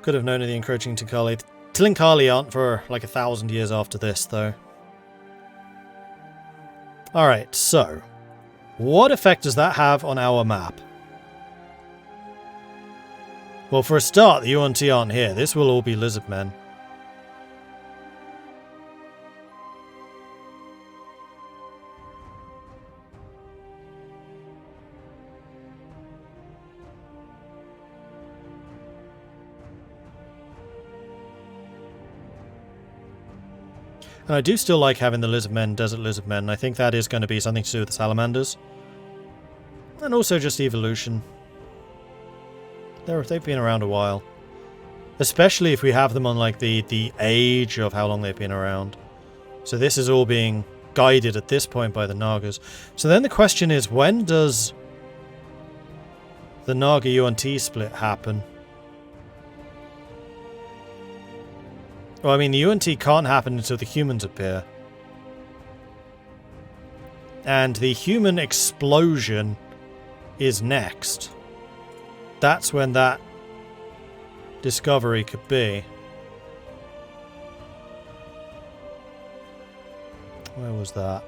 Could have known of the encroaching Tinkali. Tinkali aren't for like 1,000 years after this, though. Alright, so what effect does that have on our map? Well, for a start, the UNT aren't here. This will all be Lizardmen. And I do still like having the Lizardmen, Desert Lizardmen. I think that is going to be something to do with the Salamanders. And also just evolution. They've been around a while. Especially if we have them on like the age of how long they've been around. So this is all being guided at this point by the Nagas. So then the question is, when does the Naga UNT split happen? Well, I mean, the UNT can't happen until the humans appear. And the human explosion is next. That's when that discovery could be. Where was that?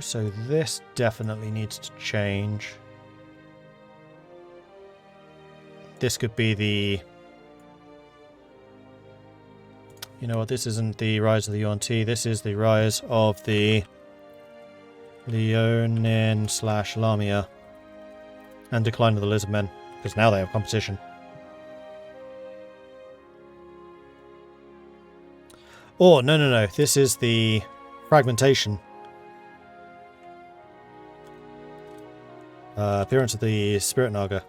So this definitely needs to change. This could be the... You know what, this isn't the rise of the UNT, this is the rise of the Leonin/Lamia and decline of the Lizardmen, because now they have competition. Oh, no, this is the fragmentation. Appearance of the Spirit Naga.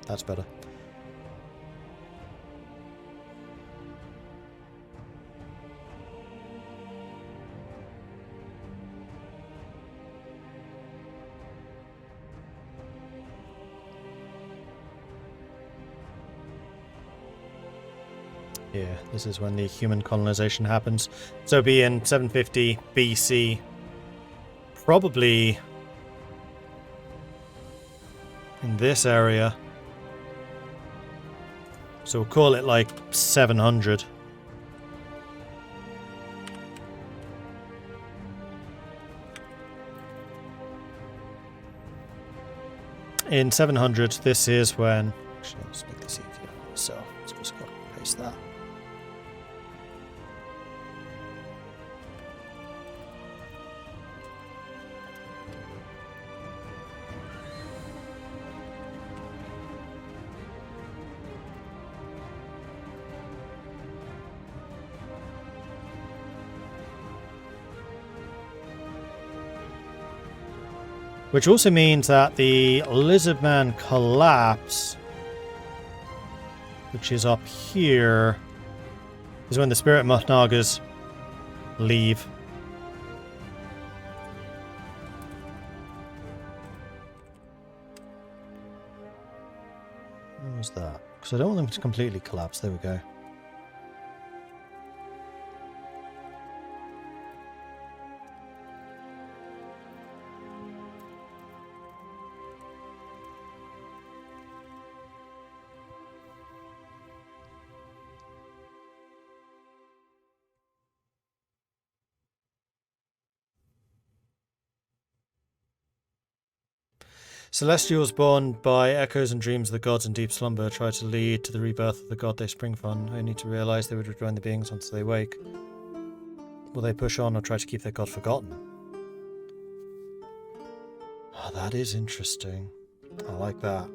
That's better. Yeah, this is when the human colonization happens. So it'll be in 750 BC. Probably in this area. So we'll call it like 700. In 700, this is when... Actually, let's make this easier. So, let's just go paste that. Which also means that the Lizardman collapse, which is up here, is when the Spirit Nagas leave. What was that? Because I don't want them to completely collapse. There we go. Celestials born by echoes and dreams of the gods in deep slumber try to lead to the rebirth of the god they spring from, only to realise they would rejoin the beings once they wake. Will they push on or try to keep their god forgotten? Oh, that is interesting. I like that.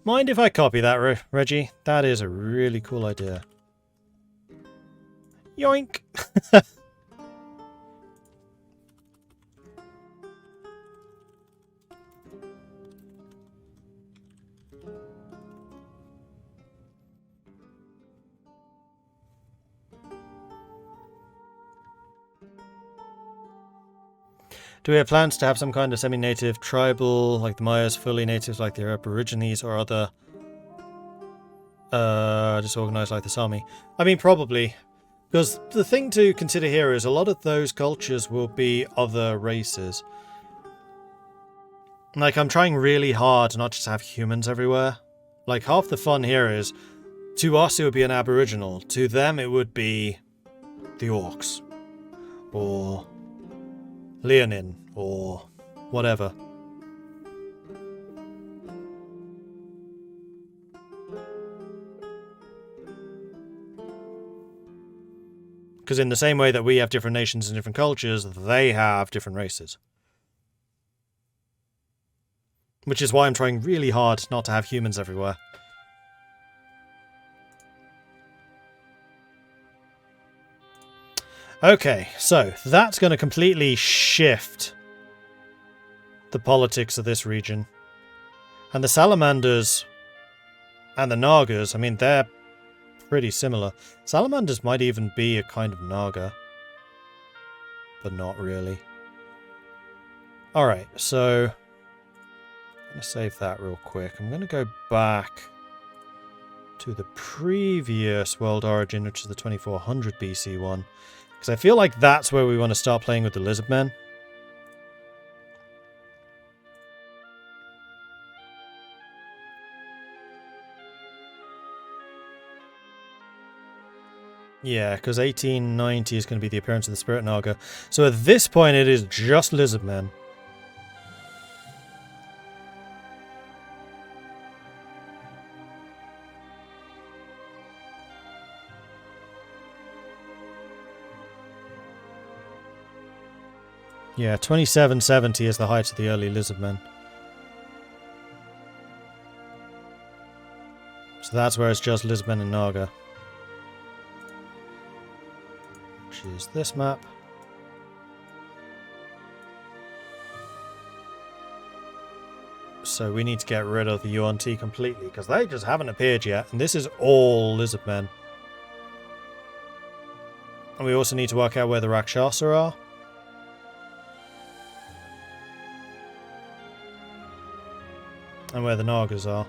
Mind if I copy that, Reggie? That is a really cool idea. Yoink! Do we have plans to have some kind of semi-native tribal, like the Mayas, fully natives like the Aborigines, or other disorganized like the Sami? I mean, probably. Because the thing to consider here is a lot of those cultures will be other races. Like, I'm trying really hard not just to have humans everywhere. Like, half the fun here is, to us it would be an Aboriginal, to them it would be the Orcs. Or Leonin, or whatever. Because in the same way that we have different nations and different cultures, they have different races. Which is why I'm trying really hard not to have humans everywhere. Okay, so that's going to completely shift the politics of this region. And the salamanders And the Nagas, I mean, they're pretty similar. Salamanders might even be a kind of Naga. But not really. Alright, so I'm going to save that real quick. I'm going to go back to the previous World Origin, which is the 2400 BC one. Because I feel like that's where we want to start playing with the Lizardmen. Yeah, because 1890 is going to be the appearance of the Spirit Naga. So at this point it is just Lizardmen. Yeah, 2770 is the height of the early Lizardmen. So that's where it's just Lizardmen and Naga. Which is this map. So we need to get rid of the UNT completely, because they just haven't appeared yet, and this is all Lizardmen. And we also need to work out where the Rakshasa are. And where the Nagas are.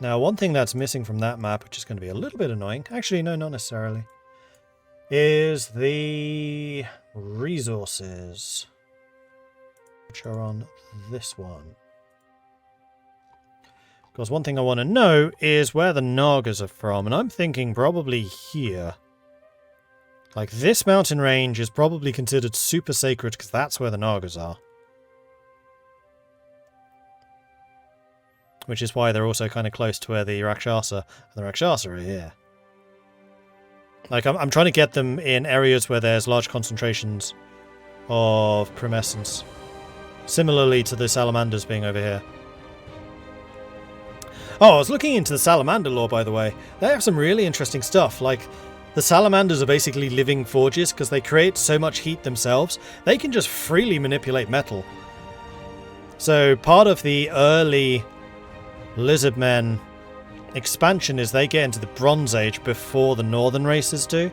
Now, one thing that's missing from that map, which is going to be a little bit annoying, actually, no, not necessarily, is the resources, which are on this one. Because one thing I want to know is where the Nagas are from, and I'm thinking probably here. Like, this mountain range is probably considered super sacred because that's where the Nagas are. Which is why they're also kind of close to where the Rakshasa and the Rakshasa are here. Like, I'm trying to get them in areas where there's large concentrations of Promescence. Similarly to the Salamanders being over here. Oh, I was looking into the Salamander lore, by the way. They have some really interesting stuff. Like, the Salamanders are basically living forges because they create so much heat themselves. They can just freely manipulate metal. So part of the early Lizardmen expansion is they get into the Bronze Age before the northern races do.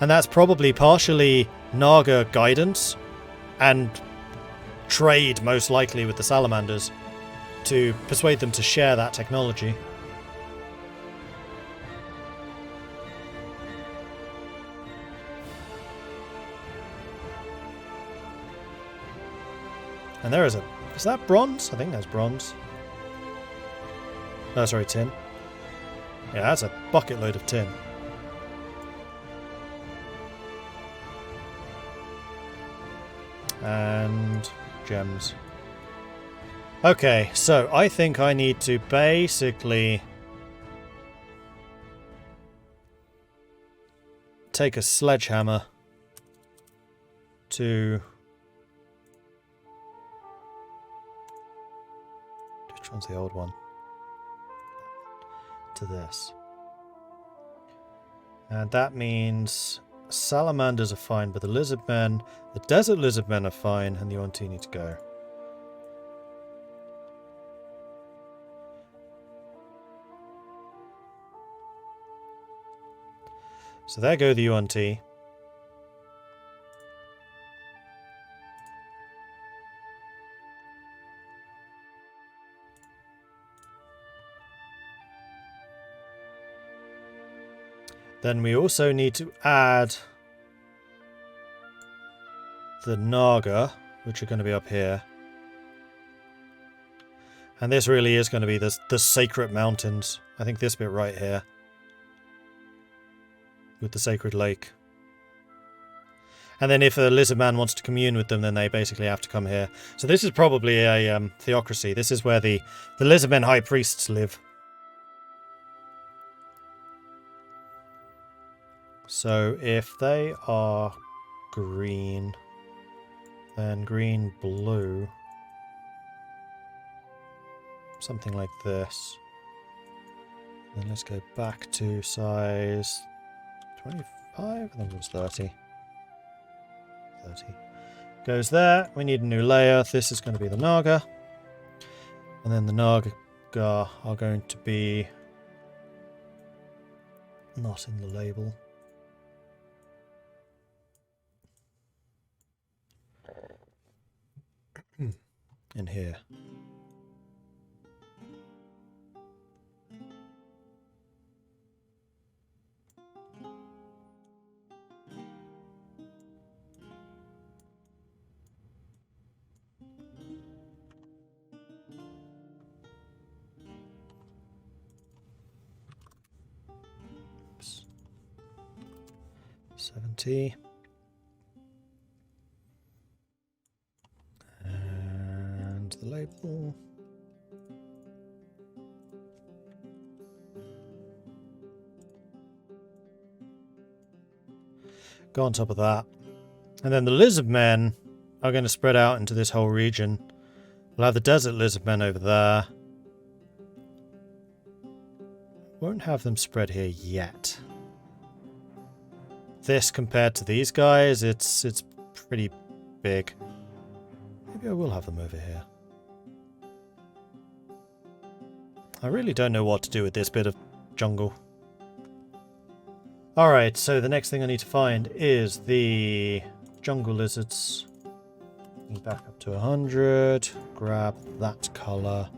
And that's probably partially Naga guidance and trade, most likely, with the Salamanders to persuade them to share that technology. And there is a... Is that bronze? I think that's bronze. Oh, sorry, tin. Yeah, that's a bucket load of tin. And gems. Okay, so I think I need to basically take a sledgehammer to... Which one's the old one? To this. And that means salamanders are fine, but the lizardmen, the desert lizardmen are fine, and the Onti need to go. So there go the UNT. Then we also need to add the Naga, which are going to be up here. And this really is going to be the sacred mountains. I think this bit right here. With the sacred lake. And then if a lizard man wants to commune with them, then they basically have to come here. So this is probably a theocracy. This is where the lizard men high priests live. So if they are green, then green, blue, something like this. Then let's go back to size 25, I think it was 30. 30. Goes there. We need a new layer. This is going to be the Naga. And then the Naga are going to be not in the label. In here. Oops. 70. And the label. Go on top of that. And then the lizard men are going to spread out into this whole region. We'll have the desert lizard men over there. Won't have them spread here yet. This compared to these guys, it's pretty big. Maybe I will have them over here. I really don't know what to do with this bit of jungle. Alright, so the next thing I need to find is the jungle lizards. Back up to 100. Grab that colour.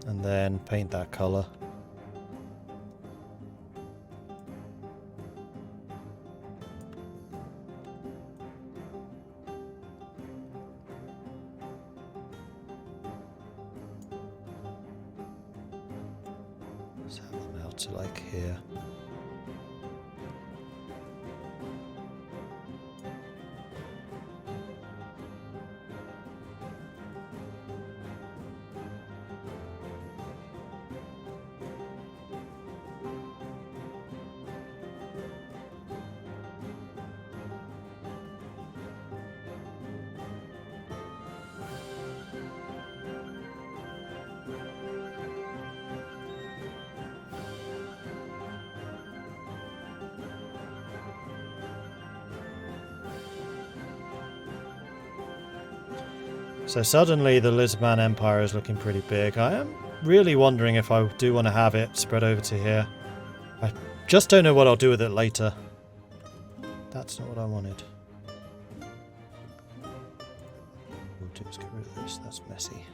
And then paint that colour. Let's have them out to like here. So suddenly the Lizardman Empire is looking pretty big. I am really wondering if I do want to have it spread over to here. I just don't know what I'll do with it later. That's not what I wanted. We'll do is get rid of this, that's messy.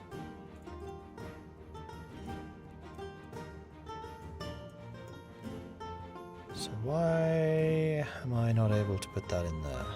So why am I not able to put that in there?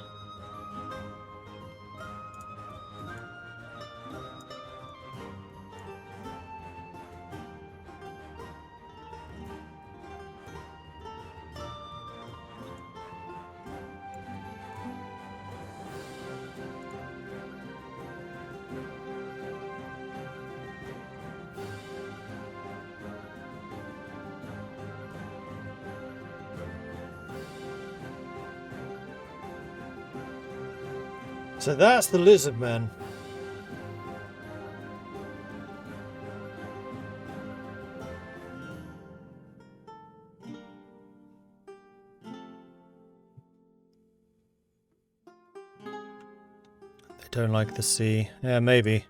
So that's the lizard men. They don't like the sea. Yeah, maybe.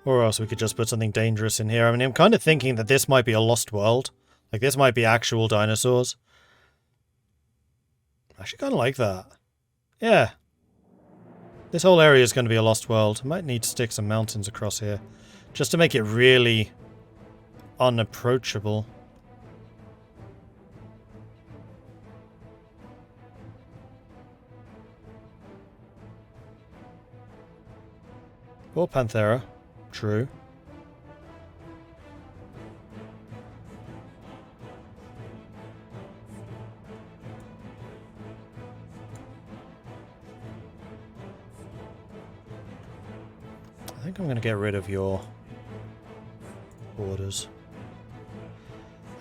Or else we could just put something dangerous in here. I mean, I'm kind of thinking that this might be a lost world. Like, this might be actual dinosaurs. I actually kind of like that. Yeah. This whole area is going to be a lost world. I might need to stick some mountains across here. Just to make it really unapproachable. Or Panthera. True. I think I'm going to get rid of your borders.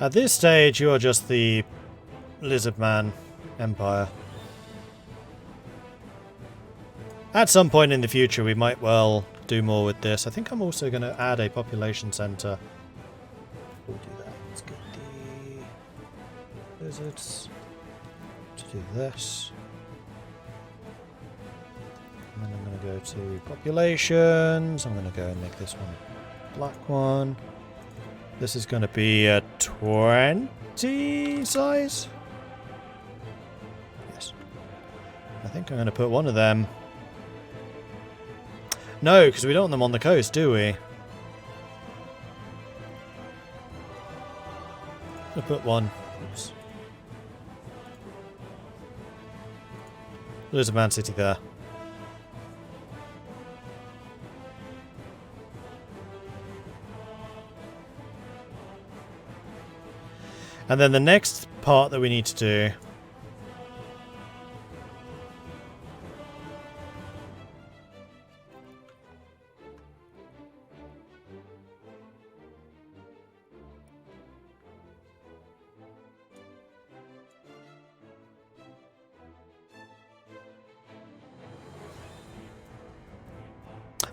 At this stage, you are just the Lizardman Empire. At some point in the future, we might well do more with this. I think I'm also going to add a population center. We'll do that. Let's get the lizards to do this. And then I'm going to go to populations. I'm going to go and make this one a black one. This is going to be a 20 size. Yes. I think I'm going to put one of them. No, because we don't want them on the coast, do we? I'll put one. Oops. There's a Man City there. And then the next part that we need to do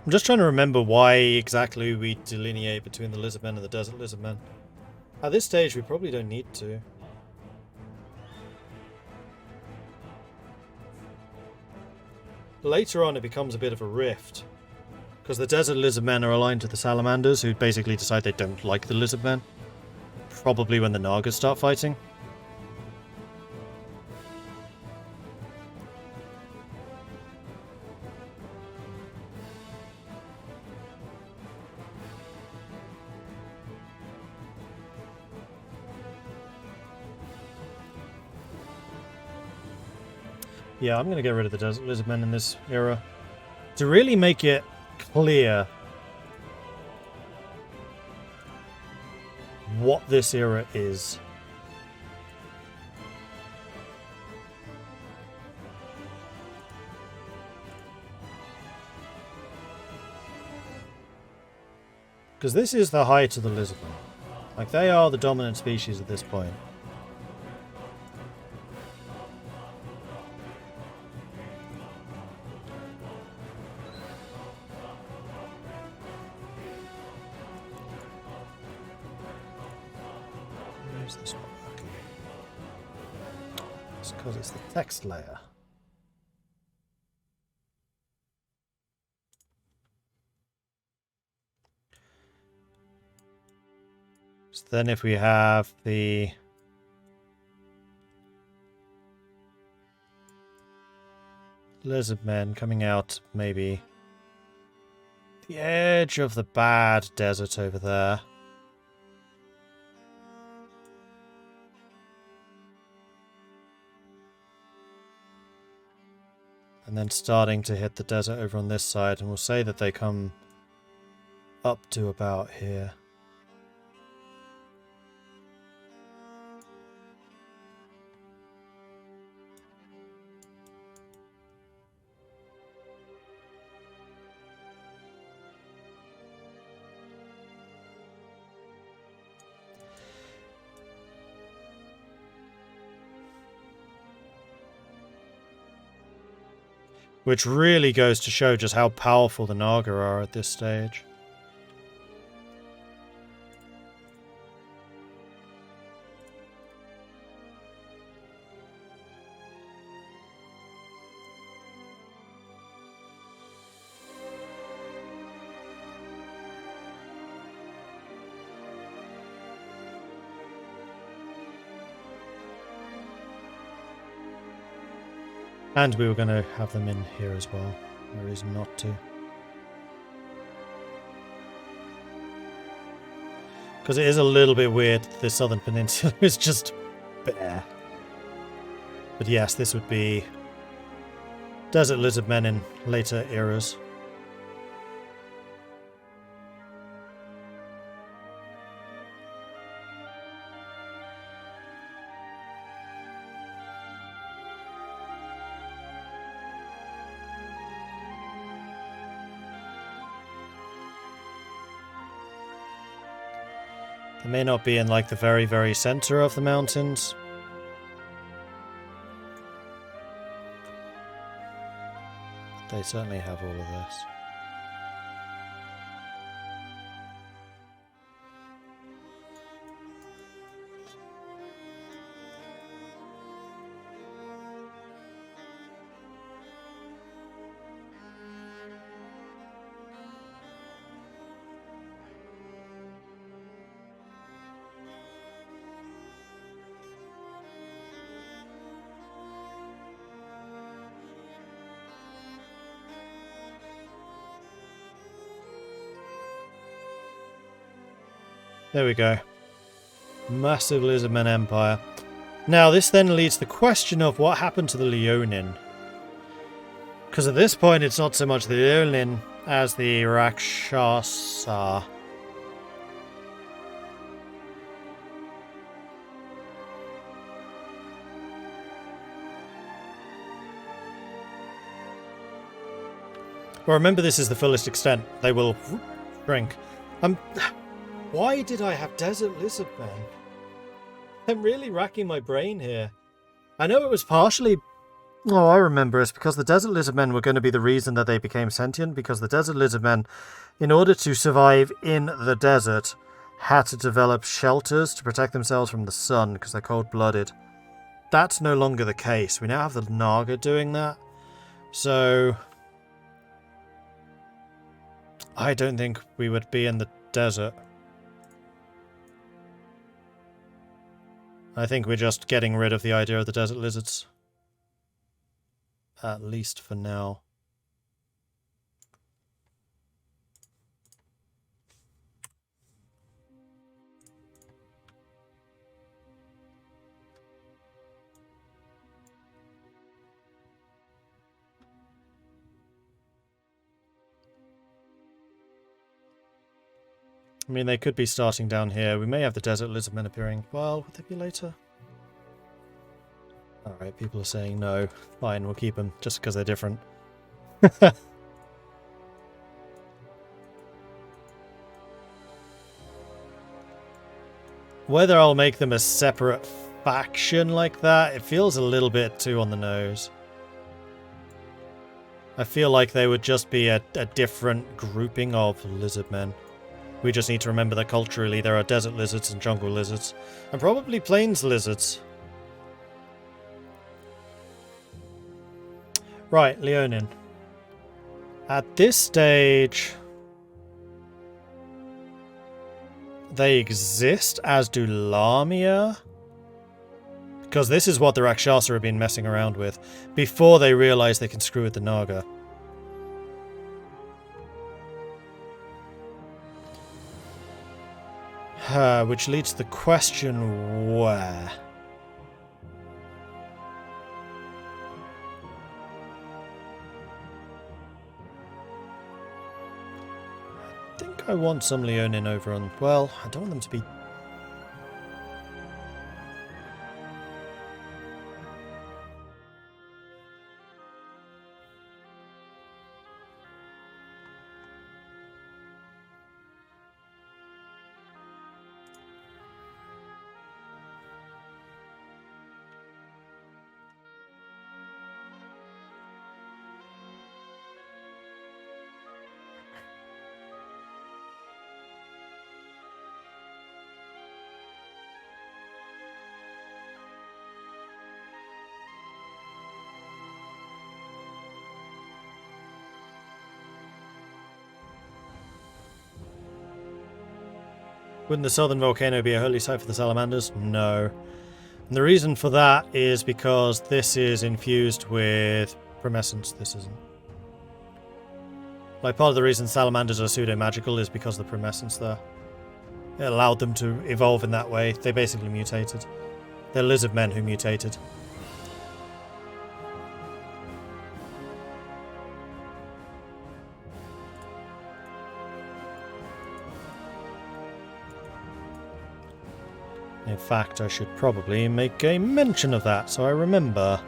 I'm just trying to remember why exactly we delineate between the lizardmen and the desert lizardmen. At this stage, we probably don't need to. Later on, it becomes a bit of a rift. Because the desert lizardmen are aligned to the salamanders, who basically decide they don't like the lizardmen. Probably when the Nagas start fighting. Yeah, I'm going to get rid of the desert lizardmen in this era. To really make it clear what this era is. Because this is the height of the lizardmen. Like, they are the dominant species at this point. This one working? It's because it's the text layer. So then if we have the lizard men coming out maybe the edge of the bad desert over there. And then starting to hit the desert over on this side, and we'll say that they come up to about here. Which really goes to show just how powerful the Naga are at this stage. And we were going to have them in here as well. No reason not to. Because it is a little bit weird that the southern peninsula is just bare. But yes, this would be desert lizard men in later eras. They may not be in like the very, very center of the mountains. They certainly have all of this. There we go. Massive Lizardmen Empire. Now, this then leads to the question of what happened to the Leonin. Because at this point, it's not so much the Leonin as the Rakshasa. Well, remember, this is the fullest extent. They will shrink. Why did I have Desert Lizardmen? I'm really racking my brain here. I know it was partially... Oh, I remember. It's because the Desert Lizardmen were going to be the reason that they became sentient, because the Desert Lizardmen, in order to survive in the desert, had to develop shelters to protect themselves from the sun, because they're cold-blooded. That's no longer the case. We now have the Naga doing that. So... I don't think we would be in the desert. I think we're just getting rid of the idea of the desert lizards. At least for now. I mean, they could be starting down here. We may have the desert lizardmen appearing. Well, would they be later? Alright, people are saying no. Fine, we'll keep them, just because they're different. Whether I'll make them a separate faction like that, it feels a little bit too on the nose. I feel like they would just be a different grouping of lizardmen. We just need to remember that culturally there are desert lizards and jungle lizards. And probably plains lizards. Right, Leonin. At this stage... they exist, as do Lamia. Because this is what the Rakshasa have been messing around with, before they realise they can screw with the Naga. Which leads to the question, where? I think I want some Leonin over on... well, I don't want them to be... Wouldn't the southern volcano be a holy site for the salamanders? No. And the reason for that is because this is infused with promescence. This isn't. Like, part of the reason salamanders are pseudo-magical is because of the promescence there. It allowed them to evolve in that way. They basically mutated. They're lizard men who mutated. In fact, I should probably make a mention of that so I remember.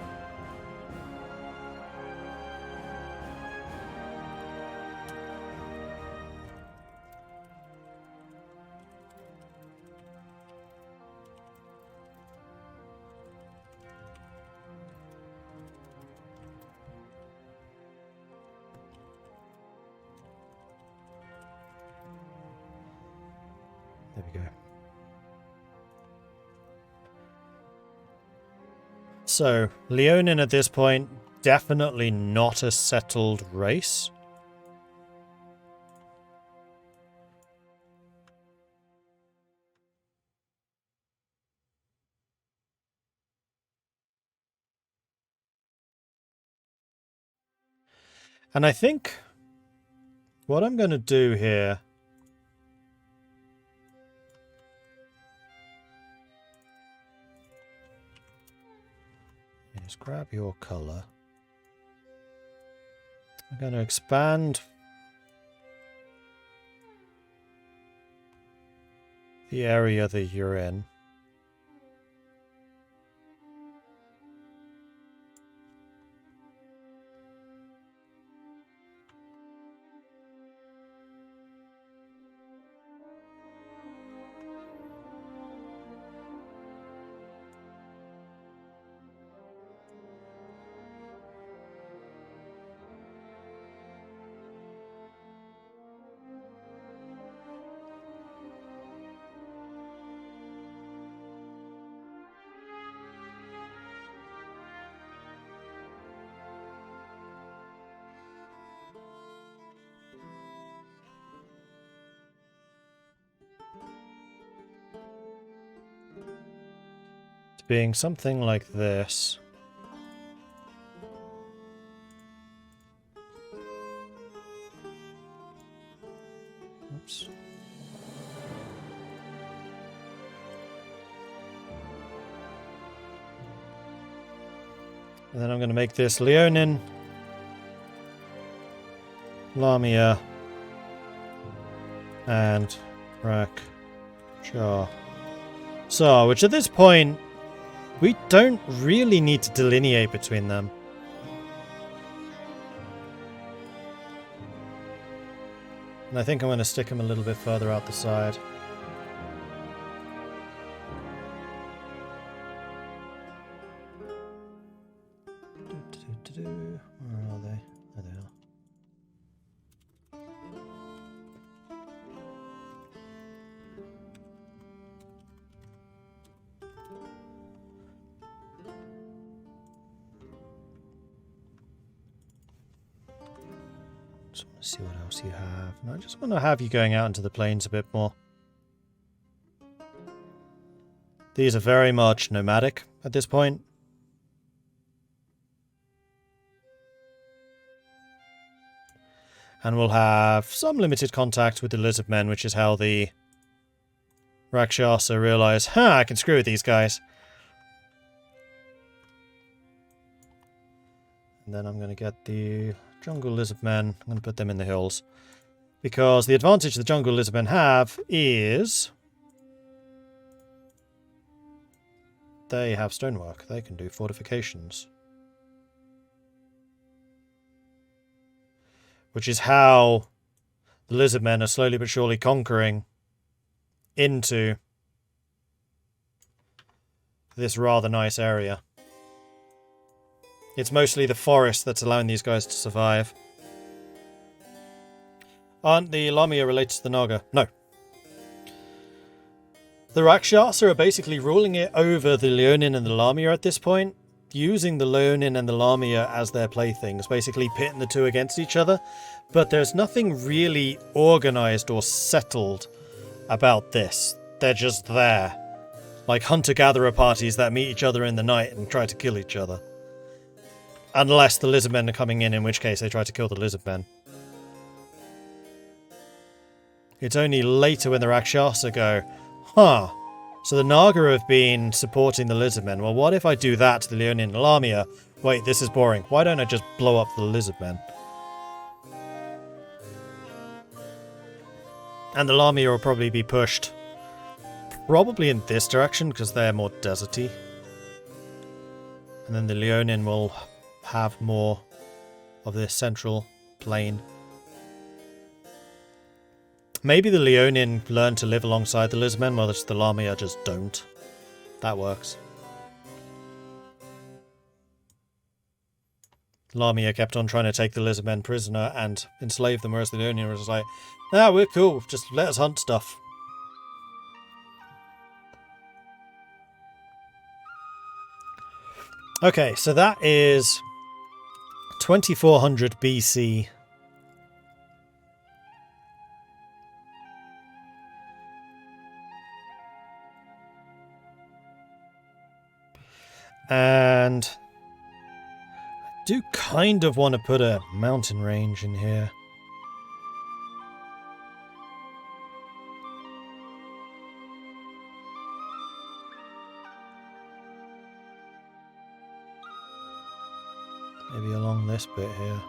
There we go. So, Leonin at this point, definitely not a settled race. And I think what I'm going to do here Let's grab your colour. I'm going to expand the area that you're in. Being something like this. Oops. And then I'm going to make this Leonin, Lamia, and Rakshar. So, which at this point, we don't really need to delineate between them. And I think I'm going to stick them a little bit further out the side. Where are they? There they are. Just want to see what else you have. And I just want to have you going out into the plains a bit more. These are very much nomadic at this point. And we'll have some limited contact with the lizard men, which is how the Rakshasa realize, I can screw with these guys. And then I'm going to get the jungle lizard men. I'm going to put them in the hills. Because the advantage the jungle lizard men have is they have stonework. They can do fortifications. Which is how the lizard men are slowly but surely conquering into this rather nice area. It's mostly the forest that's allowing these guys to survive. Aren't the Lamia related to the Naga? No. The Rakshasa are basically ruling it over the Leonin and the Lamia at this point, using the Leonin and the Lamia as their playthings, basically pitting the two against each other. But there's nothing really organized or settled about this. They're just there. Like hunter-gatherer parties that meet each other in the night and try to kill each other. Unless the lizardmen are coming in which case they try to kill the lizardmen. It's only later when the Rakshasa go, so the Naga have been supporting the lizardmen. Well, what if I do that to the Leonin and Lamia? Wait, this is boring. Why don't I just blow up the lizardmen? And the Lamia will probably be pushed probably in this direction because they're more deserty. And then the Leonin will have more of this central plain. Maybe the Leonin learn to live alongside the lizardmen, while the Lamia just don't. That works. Lamia kept on trying to take the lizardmen prisoner and enslave them, whereas the Leonin was like, we're cool, just let us hunt stuff. Okay, so that is 2400 BC. And I do kind of want to put a mountain range in here. Maybe along this bit here.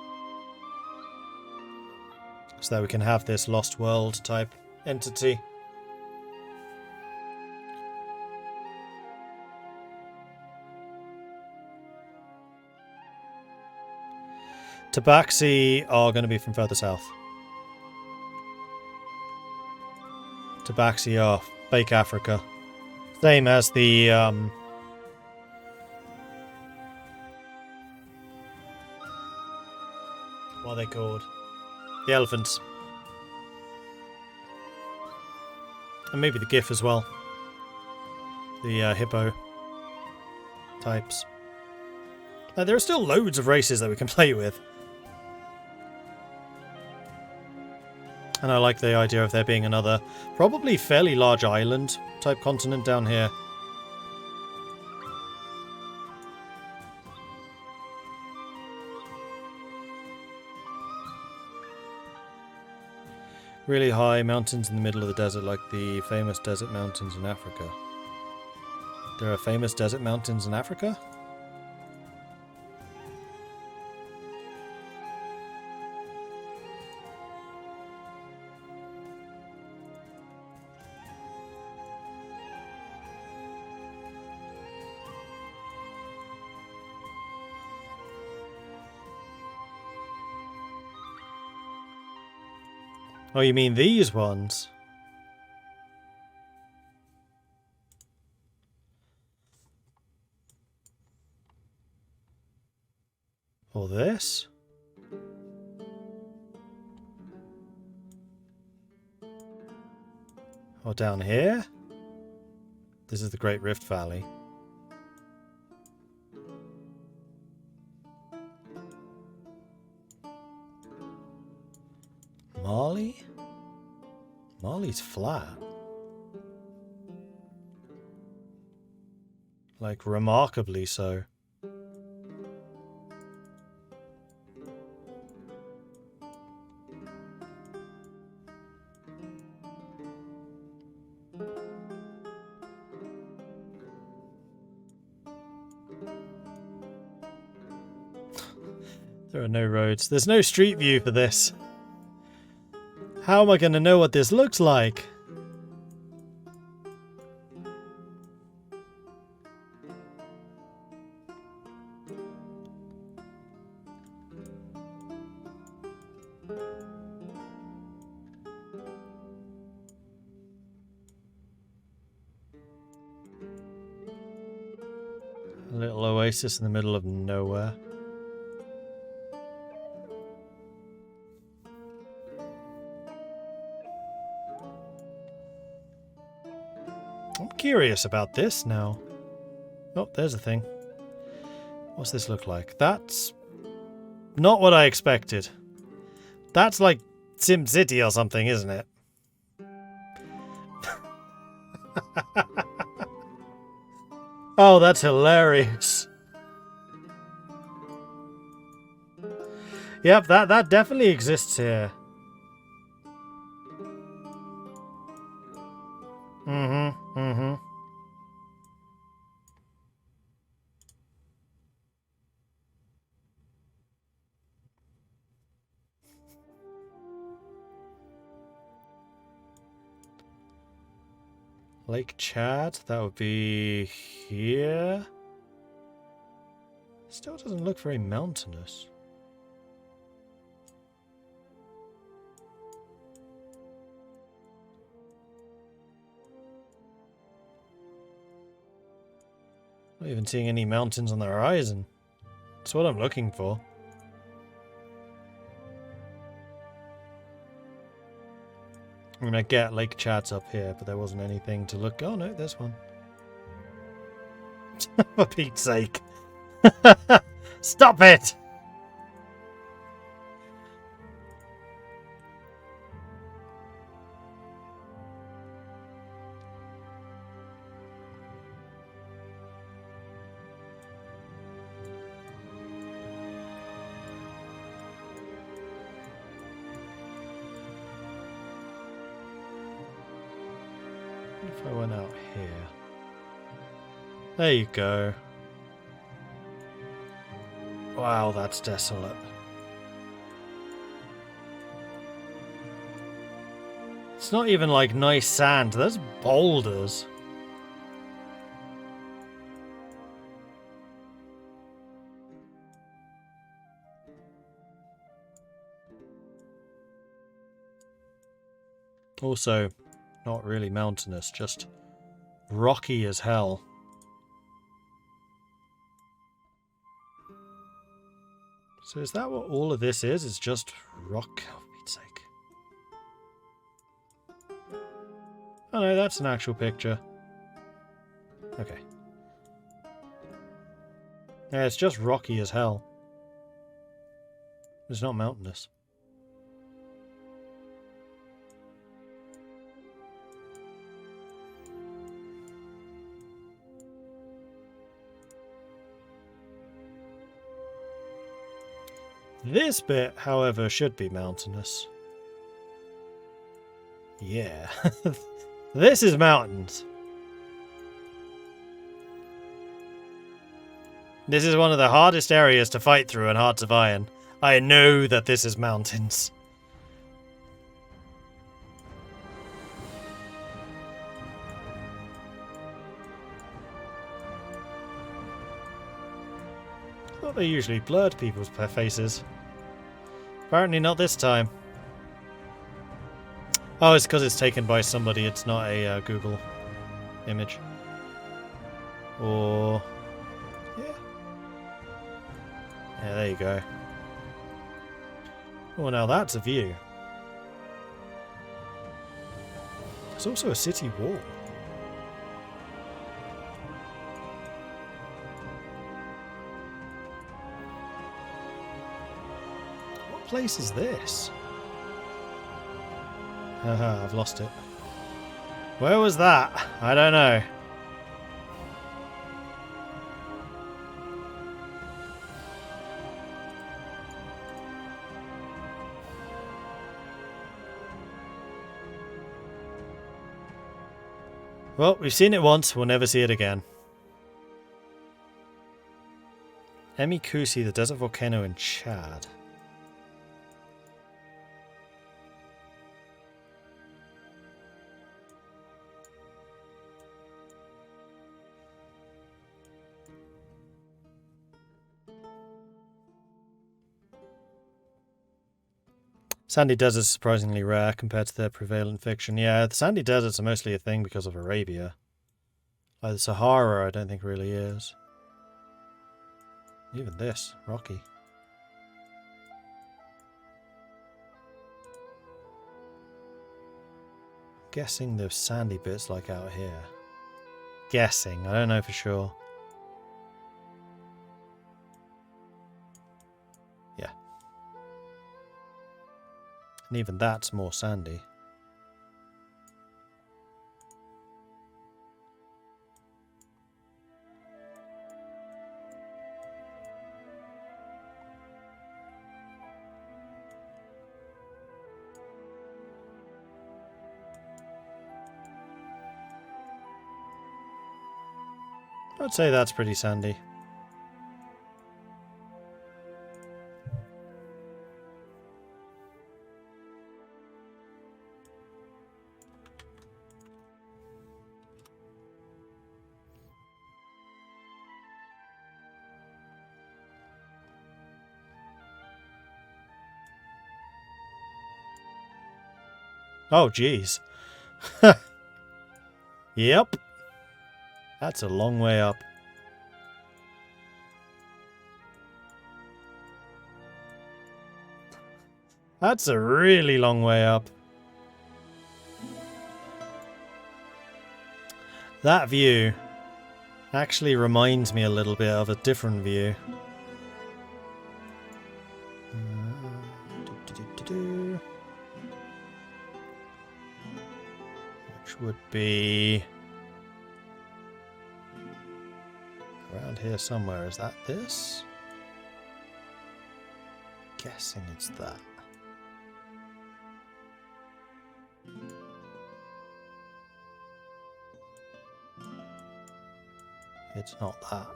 So that we can have this Lost World type entity. Tabaxi are going to be from further south. Tabaxi are fake Africa. Same as the what are they called? The elephants. And maybe the GIF as well. The hippo types. Now, there are still loads of races that we can play with. And I like the idea of there being another, probably fairly large island type continent down here. Really high mountains in the middle of the desert, like the famous desert mountains in Africa. There are famous desert mountains in Africa? Oh, you mean these ones? Or this? Or down here? This is the Great Rift Valley. Mali? Mali's flat. Like, remarkably so. There are no roads. There's no street view for this. How am I going to know what this looks like? A little oasis in the middle of nowhere. I'm curious about this now. Oh, there's a thing. What's this look like? That's not what I expected. That's like SimCity or something, isn't it? Oh, that's hilarious. Yep, that definitely exists here. Mm-hmm. Lake Chad, that would be here. Still doesn't look very mountainous. Not even seeing any mountains on the horizon. That's what I'm looking for. I mean, I get Lake Chad's up here, but there wasn't anything to look... Oh, no, there's one. For Pete's sake. Stop it! What if I went out here? There you go. Wow, that's desolate. It's not even like nice sand, there's boulders. Also, not really mountainous, just rocky as hell. So is that what all of this is? It's just rock, oh, for Pete's sake. Oh no, that's an actual picture. Okay. Yeah, it's just rocky as hell. It's not mountainous. This bit, however, should be mountainous. Yeah. This is mountains. This is one of the hardest areas to fight through in Hearts of Iron. I know that this is mountains. I thought they usually blurred people's faces. Apparently not this time. Oh, it's because it's taken by somebody. It's not a Google image. Or... yeah. Yeah, there you go. Oh, now that's a view. There's also a city wall. What place is this? Haha, I've lost it. Where was that? I don't know. Well, we've seen it once, we'll never see it again. Emikusi, the desert volcano in Chad. Sandy deserts are surprisingly rare compared to their prevalent fiction. Yeah, the sandy deserts are mostly a thing because of Arabia. Like the Sahara, I don't think really is. Even this, rocky. Guessing there's sandy bits like out here. Guessing, I don't know for sure. Yeah. And even that's more sandy. I'd say that's pretty sandy. Oh, geez. Yep. That's a long way up. That's a really long way up. That view actually reminds me a little bit of a different view. Which would be around here somewhere. Is that this? Guessing it's that. It's not that.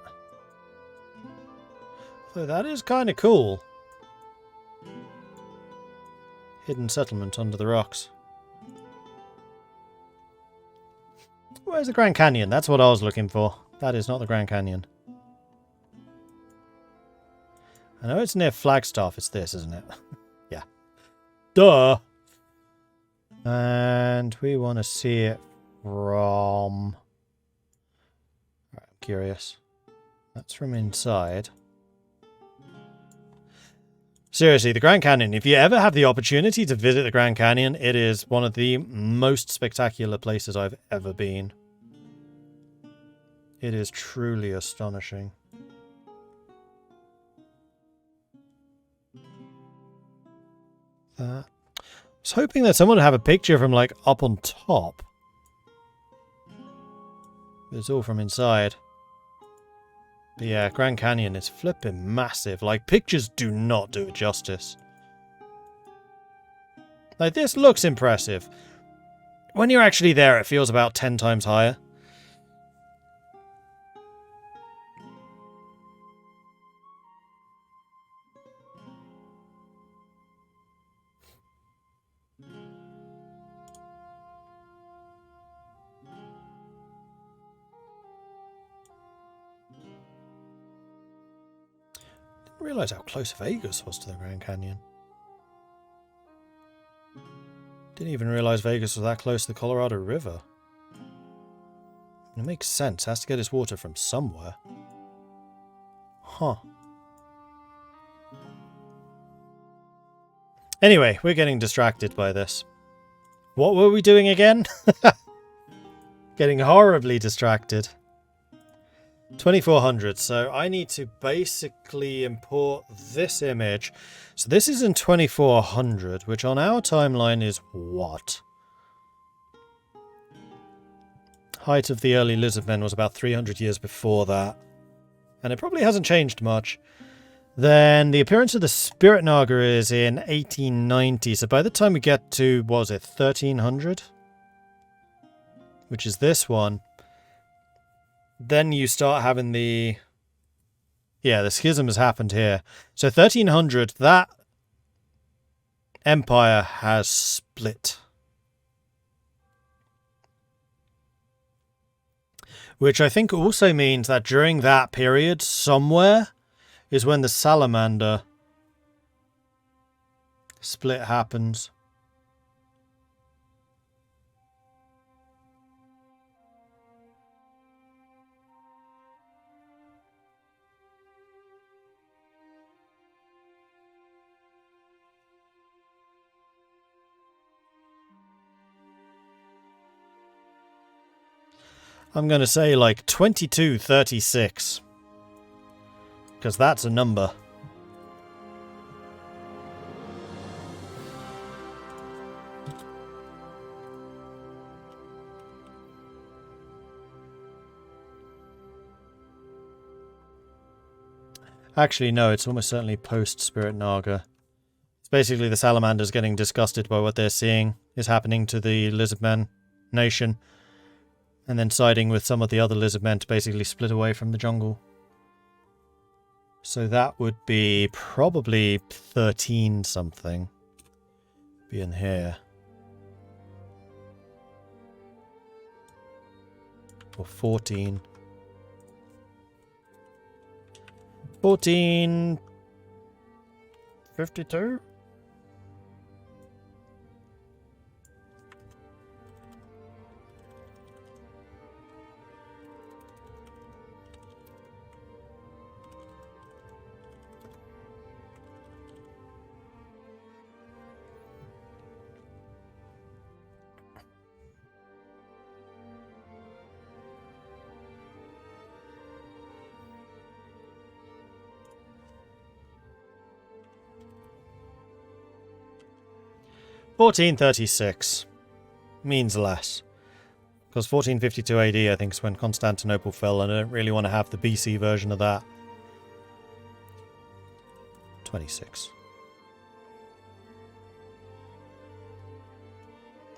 So that is kind of cool. Hidden settlement under the rocks. Where's the Grand Canyon? That's what I was looking for. That is not the Grand Canyon. I know it's near Flagstaff. It's this, isn't it? Yeah. Duh! And we want to see it from... I'm curious. That's from inside. Seriously, the Grand Canyon. If you ever have the opportunity to visit the Grand Canyon, it is one of the most spectacular places I've ever been. It is truly astonishing. I was hoping that someone would have a picture from, like, up on top. It's all from inside. But yeah, Grand Canyon is flipping massive. Like, pictures do not do it justice. Like, this looks impressive. When you're actually there, it feels about 10 times higher. Didn't realise how close Vegas was to the Grand Canyon. Didn't even realise Vegas was that close to the Colorado River. It makes sense. It has to get its water from somewhere. Huh. Anyway, we're getting distracted by this. What were we doing again? Getting horribly distracted. 2400, so I need to basically import this image. So this is in 2400, which on our timeline is what? Height of the early lizard men was about 300 years before that. And it probably hasn't changed much. Then the appearance of the Spirit Naga is in 1890, so by the time we get to, what was it, 1300? Which is this one. Then you start having the... Yeah, the schism has happened here. So 1300, that empire has split. Which I think also means that during that period, somewhere, is when the salamander split happens. I'm going to say like 2236. Because that's a number. Actually, no, it's almost certainly post-Spirit Naga. It's basically the salamanders getting disgusted by what they're seeing is happening to the lizardmen nation. And then siding with some of the other lizardmen to basically split away from the jungle. So that would be probably 13 something. Be in here. Or 14. 1452? $1436 means less. Because 1452 AD, I think, is when Constantinople fell, and I don't really want to have the BC version of that. 26.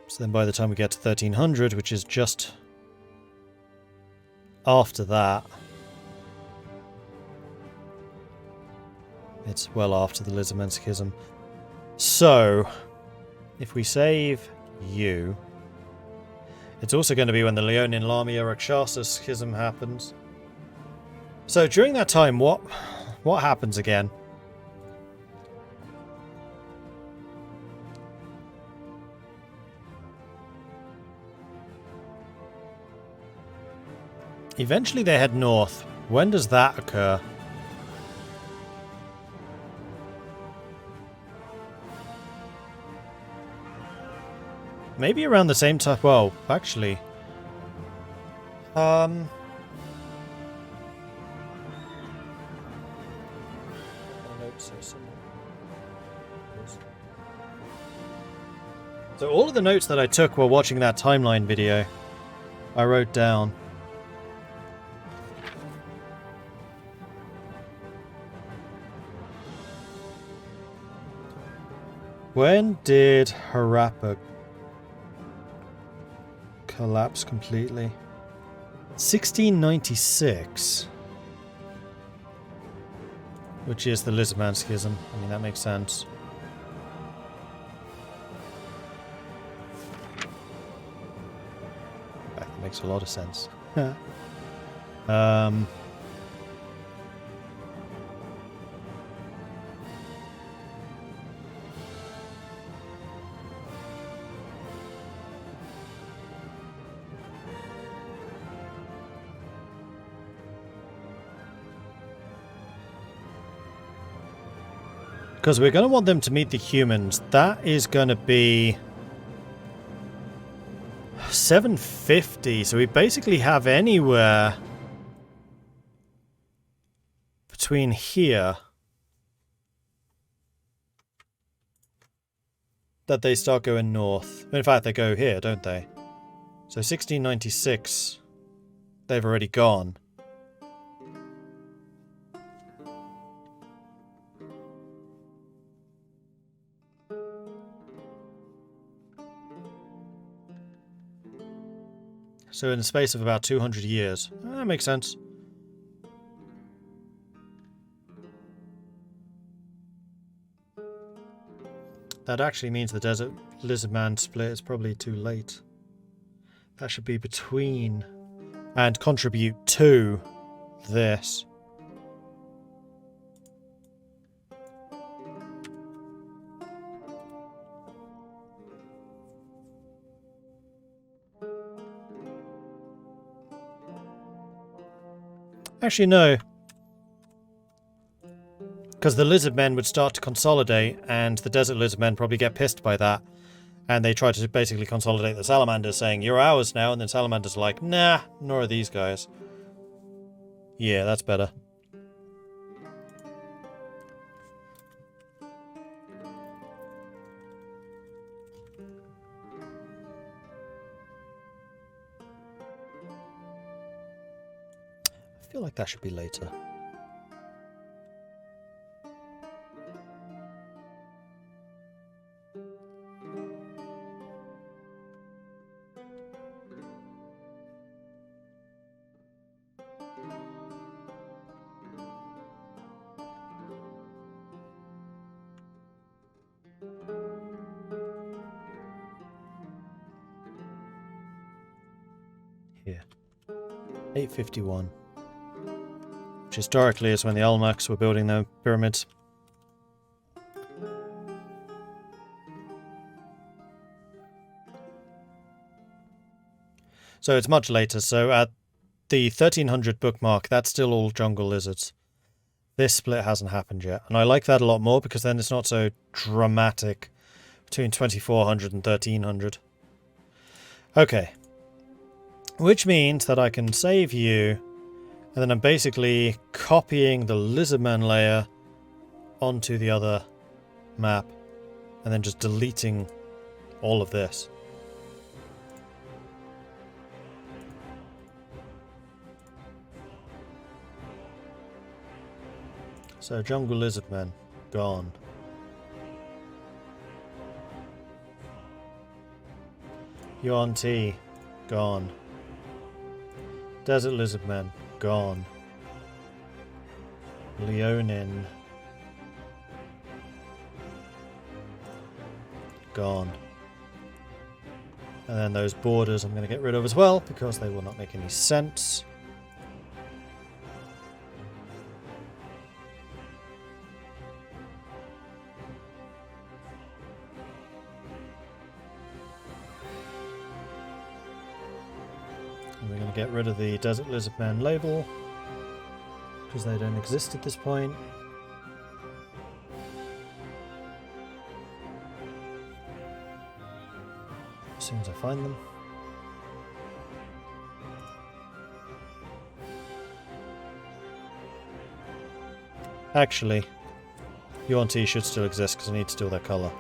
So then by the time we get to 1300, which is just after that, It's well after the Lizardman Schism. So, if we save you... It's also going to be when the Leonin Lamia Rakshasa Schism happens. So during that time, what happens again? Eventually they head north. When does that occur? Maybe around the same time. Well, actually. So all of the notes that I took while watching that timeline video, I wrote down. When did Harappa collapse completely? 1696. Which is the Lizardman Schism. I mean, that makes sense. That makes a lot of sense. Because we're going to want them to meet the humans. That is going to be 750. So we basically have anywhere between here that they start going north. In fact, they go here, don't they? So 1696, they've already gone. So in the space of about 200 years. That makes sense. That actually means the Desert Lizardman split is probably too late. That should be between and contribute to this. Actually, no. Because the Lizardmen would start to consolidate, and the Desert Lizardmen probably get pissed by that. And they try to basically consolidate the Salamanders, saying, you're ours now, and then Salamanders are like, nah, nor are these guys. Yeah, that's better. I feel like that should be later. Here. 851. Which historically is when the Olmecs were building their pyramids. So it's much later. So at the 1300 bookmark, that's still all jungle lizards. This split hasn't happened yet. And I like that a lot more because then it's not so dramatic between 2400 and 1300. Okay. Which means that I can save you, and then I'm basically copying the Lizardman layer onto the other map, and then just deleting all of this. So Jungle Lizardmen, gone. Yuan Ti, gone. Desert Lizardmen, gone. Leonin, gone. And then those borders I'm going to get rid of as well, because they will not make any sense. And we're going to get rid of the Desert Lizardman label, because they don't exist at this point. As soon as I find them. Actually, Yuan-Ti should still exist because I need to steal their colour.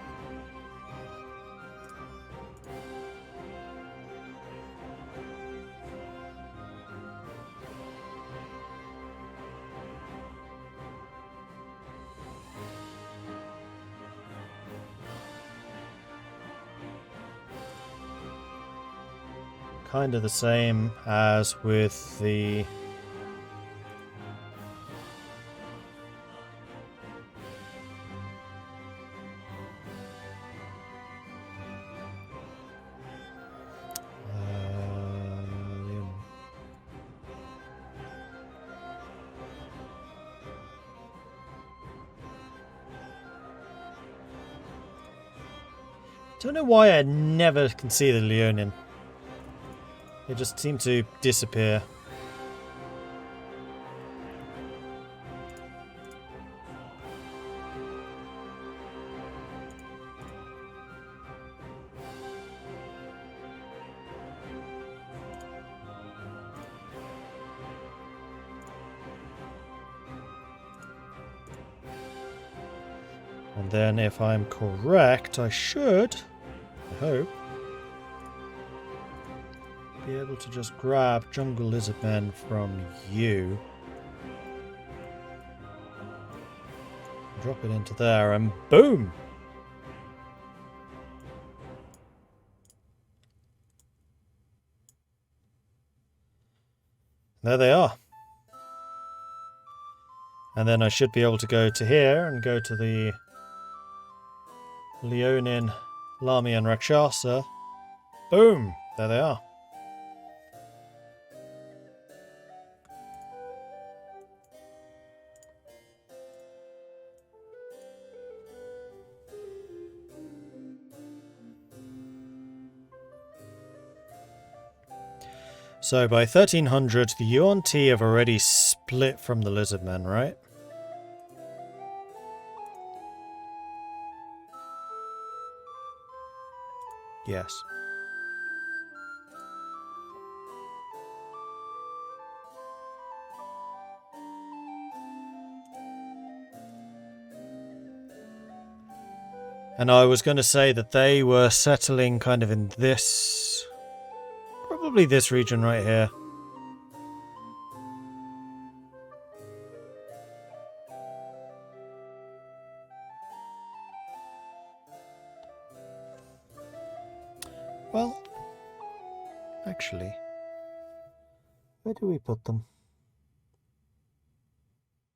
Kind of the same as with the don't know why I never can see the Leonin. They just seem to disappear. And then if I'm correct, I should, I hope, be able to just grab Jungle Lizardmen from you. Drop it into there and boom! There they are. And then I should be able to go to here and go to the Leonin, Lami and Rakshasa. Boom! There they are. So by 1300, the Yuan-Ti have already split from the Lizardmen, right? Yes. And I was going to say that they were settling kind of in this... probably this region right here. Well, actually, where do we put them?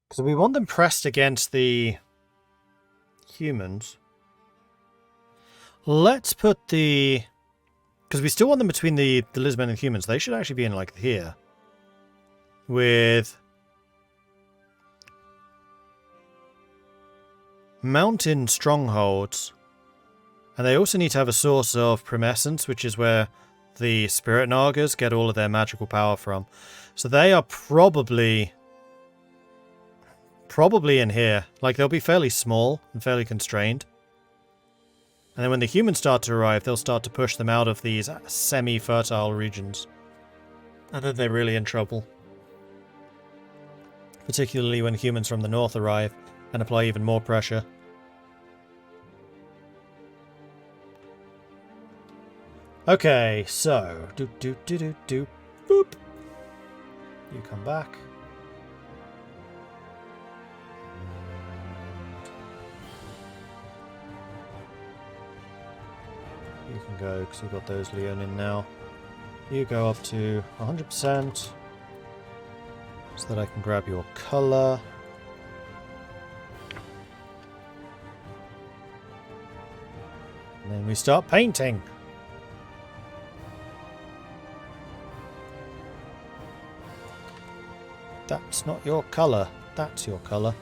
Because we want them pressed against the humans. Let's put the... because we still want them between the Lizardmen and humans. They should actually be in, like, here. With... mountain strongholds. And they also need to have a source of Promescence, which is where the Spirit Nagas get all of their magical power from. So they are probably in here. Like, they'll be fairly small and fairly constrained. And then when the humans start to arrive, they'll start to push them out of these semi-fertile regions. And then they're really in trouble. Particularly when humans from the north arrive and apply even more pressure. Okay, so... boop. You come back. You can go, because we've got those Leonin now. You go up to 100%, so that I can grab your colour. then we start painting. That's not your colour. That's your colour.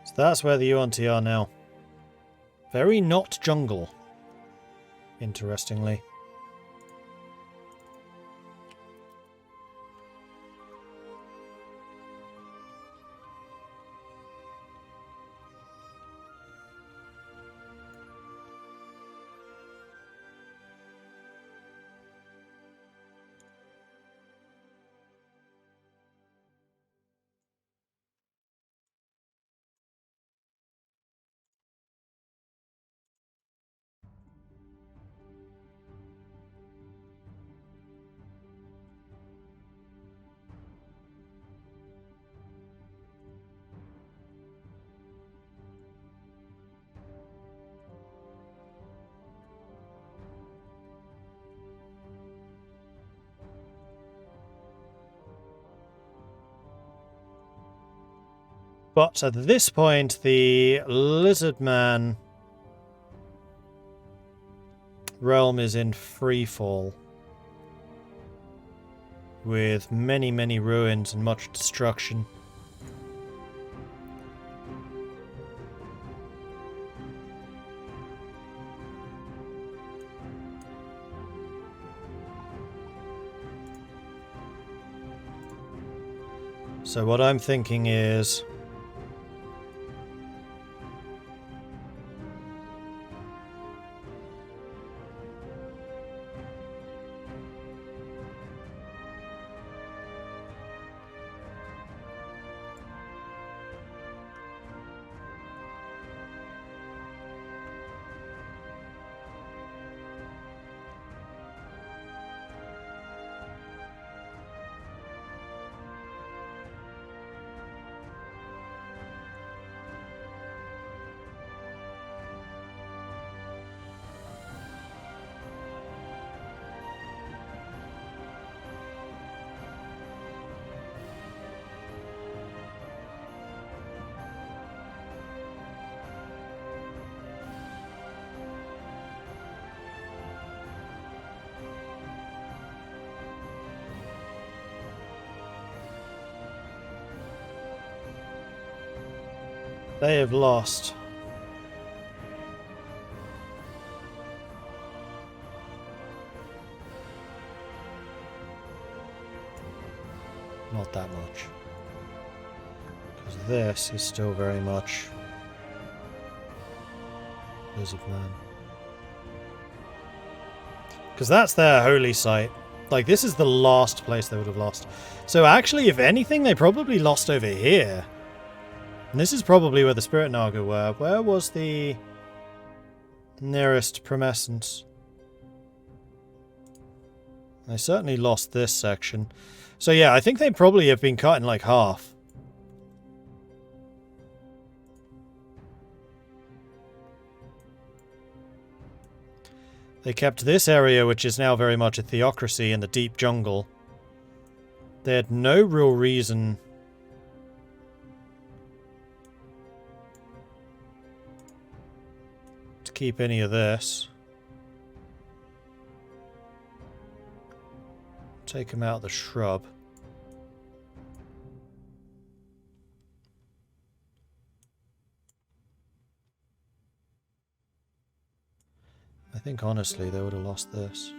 So that's where the Yuan-Ti are now. Very not jungle, interestingly. But at this point, the Lizard Man realm is in freefall, with many, many ruins and much destruction. So what I'm thinking is, they have lost. Not that much. Because this is still very much Lizard Man. Because that's their holy site. Like, this is the last place they would have lost. So actually, if anything, they probably lost over here. And this is probably where the Spirit Naga were. Where was the nearest Promescence? They certainly lost this section. So yeah, I think they probably have been cut in like half. They kept this area, which is now very much a theocracy in the deep jungle. They had no real reason to keep any of this. Take them out of the shrub. think honestly they would have lost this.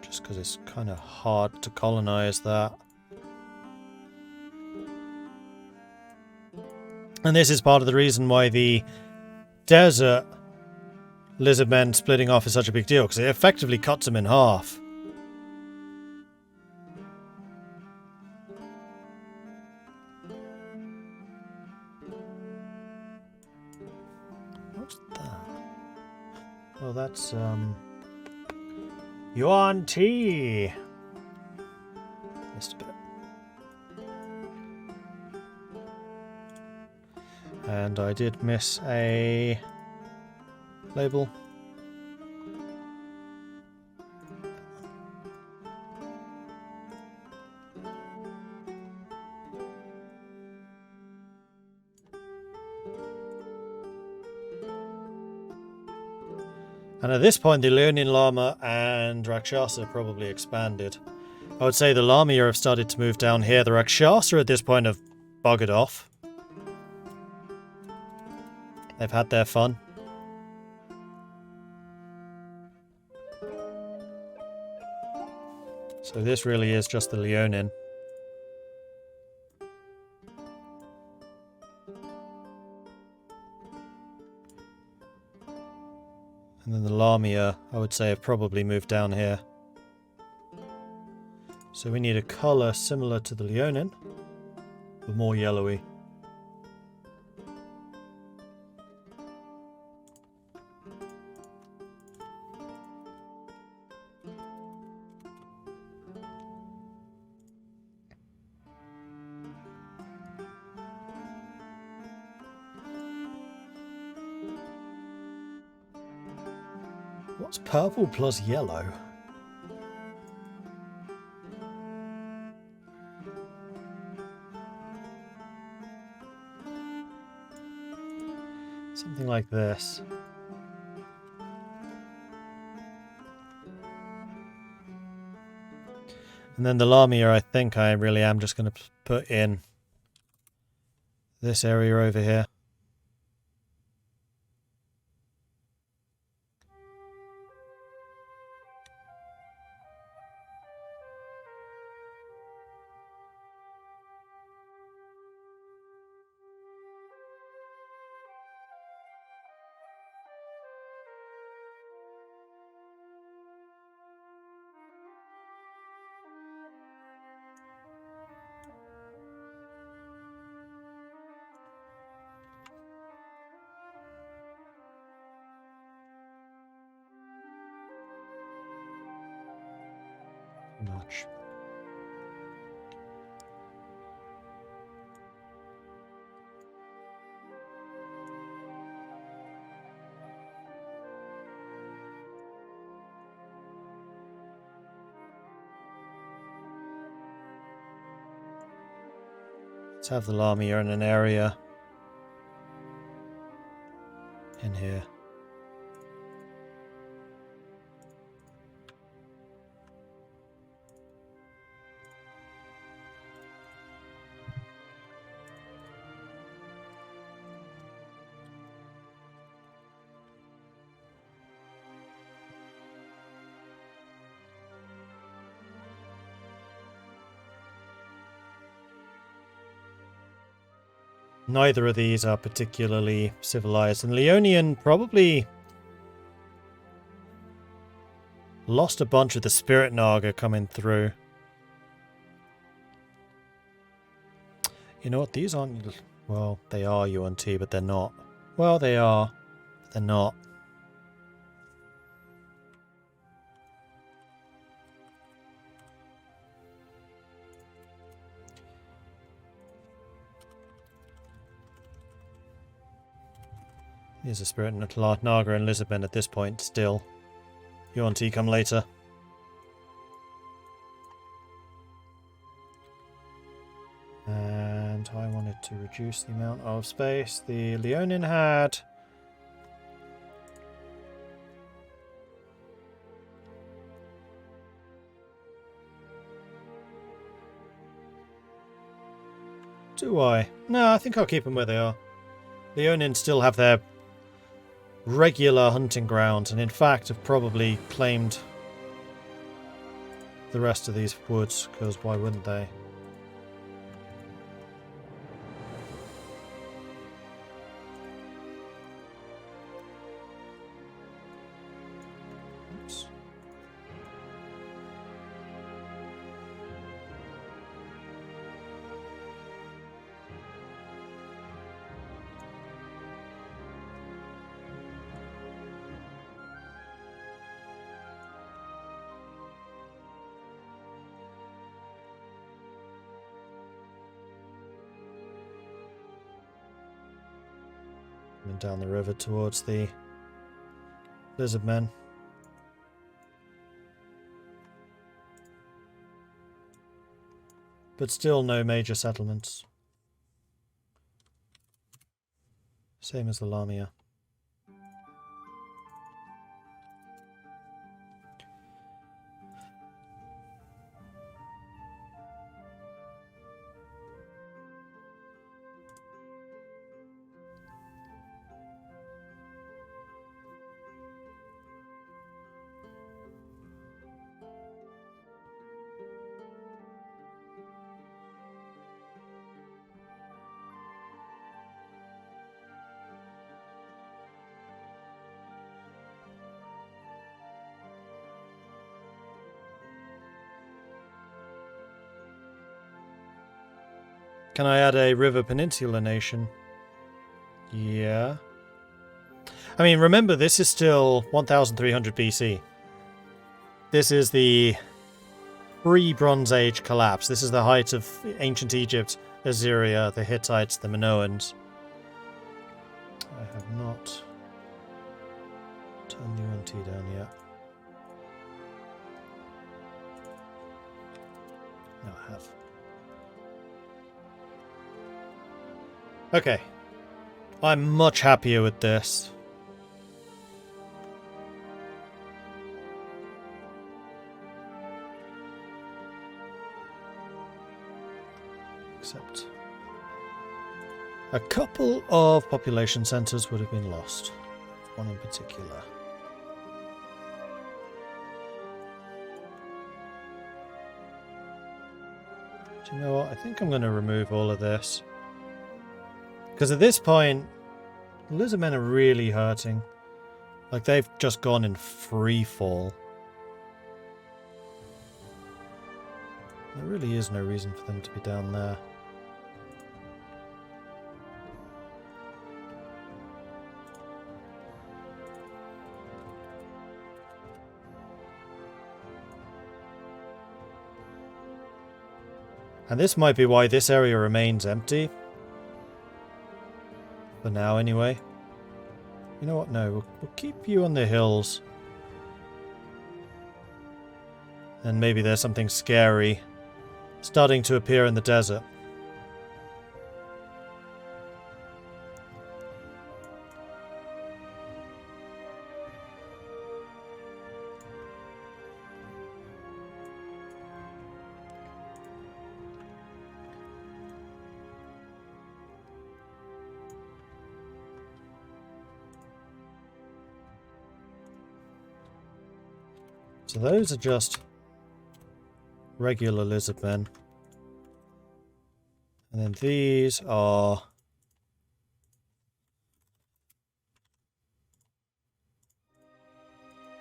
Just because it's kind of hard to colonize that. And this is part of the reason why the desert lizard men splitting off is such a big deal, because it effectively cuts them in half. What's that? Oh, that's Yuan Ti. Missed a bit. And I did miss a label. And at this point, the Leonin Llama and Rakshasa probably expanded. I would say the Lamia have started to move down here. The Rakshasa at this point have buggered off. They've had their fun. So this really is just the Leonin. And then the Lamia, I would say, have probably moved down here. So we need a colour similar to the Leonin, but more yellowy. What's purple plus yellow? Something like this. And then the Lamia, I think I really am just going to put in this area over here. Much. Let's have the Lamia in an area in here. Neither of these are particularly civilized, and Leonian probably lost a bunch of the Spirit Naga coming through. You know what, these aren't... Well, they are UNT, but they're not. Well, they are, but they're not. Here's a Spirit Naga and Lizardmen at this point still. UNT come later. And I wanted to reduce the amount of space the Leonin had. Do I? No, I think I'll keep them where they are. Leonin still have their regular hunting grounds, and in fact have probably claimed the rest of these woods, because why wouldn't they? Oops. And down the river towards the lizard men. But still no major settlements. Same as the Lamia. Can I add a River Peninsula nation? Yeah. I mean, remember, this is still 1300 BC. This is the pre-Bronze Age collapse. This is the height of ancient Egypt, Assyria, the Hittites, the Minoans. I have not turned the UNT down yet. No, I have. Okay. I'm much happier with this. Except a couple of population centres would have been lost. One in particular. Do you know what? I think I'm going to remove all of this. Because at this point, the lizard men are really hurting. Like, they've just gone in free fall. There really is no reason for them to be down there. And this might be why this area remains empty. For now, anyway. You know what? No, we'll keep you on the hills. And maybe there's something scary starting to appear in the desert. So those are just regular lizard men. And then these are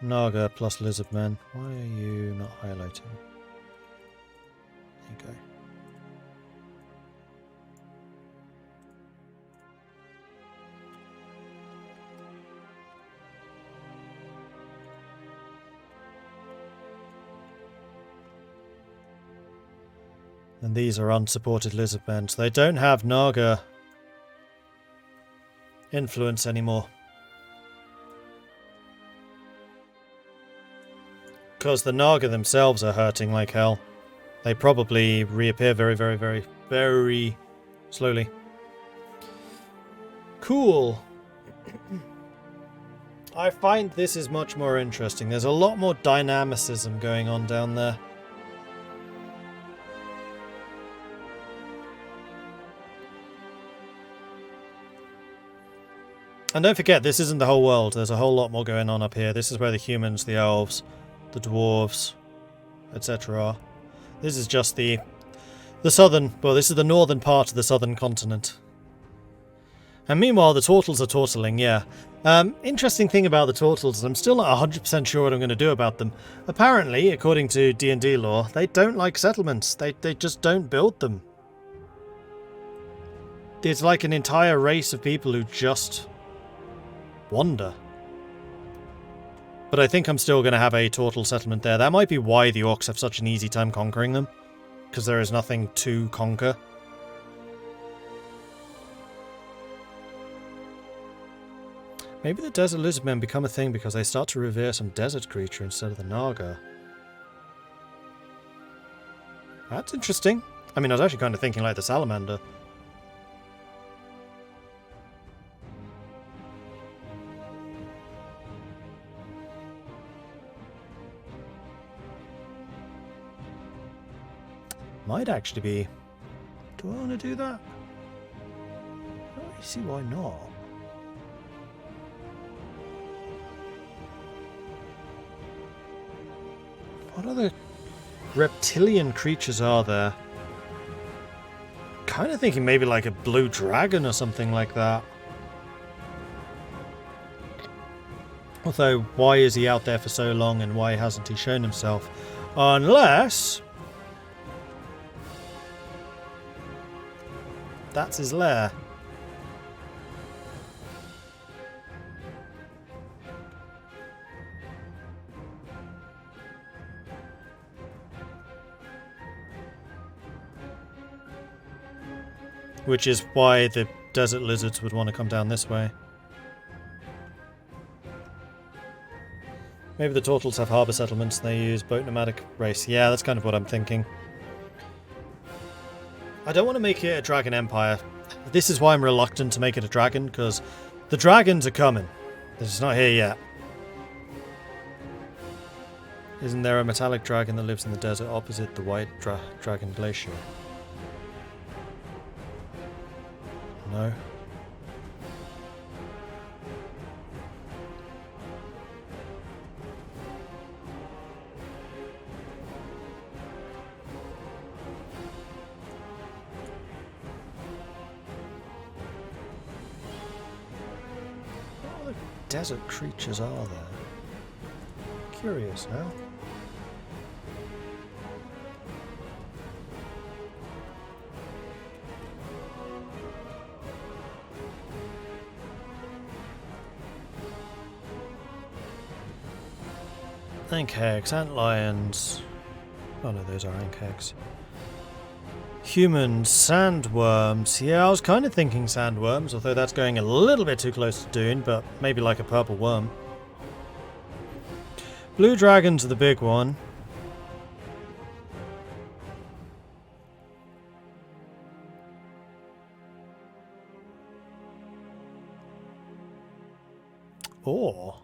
Naga plus lizard men. Why are you not highlighting? There you go. And these are unsupported lizard men, so they don't have Naga influence anymore. Because the Naga themselves are hurting like hell. They probably reappear very, very, very, very slowly. Cool. I find this is much more interesting. There's a lot more dynamicism going on down there. And don't forget, this isn't the whole world. There's a whole lot more going on up here. This is where the humans, the elves, the dwarves, etc. are. This is just the southern... Well, this is the northern part of the southern continent. And meanwhile, the turtles are turtling, yeah. Interesting thing about the turtles, I'm still not 100% sure what I'm going to do about them. Apparently, according to D&D lore, they don't like settlements. They just don't build them. It's like an entire race of people who just wander. But I think I'm still going to have a turtle settlement there. That might be why the orcs have such an easy time conquering them. Because there is nothing to conquer. Maybe the desert lizardmen become a thing because they start to revere some desert creature instead of the Naga. That's interesting. I mean, I was actually kind of thinking like the salamander. Might actually be... Do I want to do that? I don't really see why not. What other reptilian creatures are there? Kind of thinking maybe like a blue dragon or something like that. Although, why is he out there for so long and why hasn't he shown himself? Unless... that's his lair. Which is why the desert lizards would want to come down this way. Maybe the turtles have harbour settlements and they use boat nomadic race. Yeah, that's kind of what I'm thinking. I don't want to make it a dragon empire. This is why I'm reluctant to make it a dragon, because the dragons are coming. They're just not here yet. Isn't there a metallic dragon that lives in the desert opposite the white dragon glacier? No. What other desert creatures are there? Curious now. Ankhags, antlions. Oh no, those are ankhags. Humans, sandworms. Yeah, I was kind of thinking sandworms, although that's going a little bit too close to Dune, but maybe like a purple worm. Blue dragons are the big one. Or...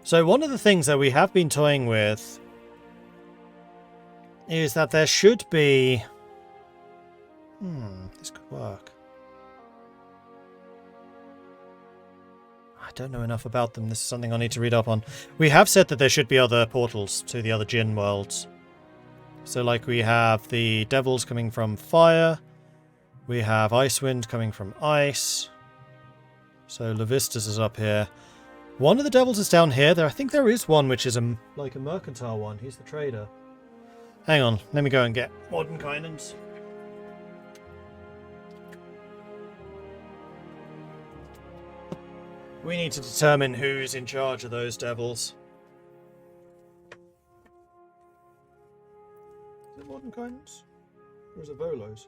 so one of the things that we have been toying with is that there should be... this could work. I don't know enough about them. This is something I need to read up on. We have said that there should be other portals to the other Djinn worlds. So like we have the devils coming from fire. We have Icewind coming from ice. So Levistus is up here. One of the devils is down here. I think there is one which is like a mercantile one. He's the trader. Hang on, let me go and get Mordenkainen's. We need to determine who's in charge of those devils. Is it Mordenkainen's? Or is it Volo's?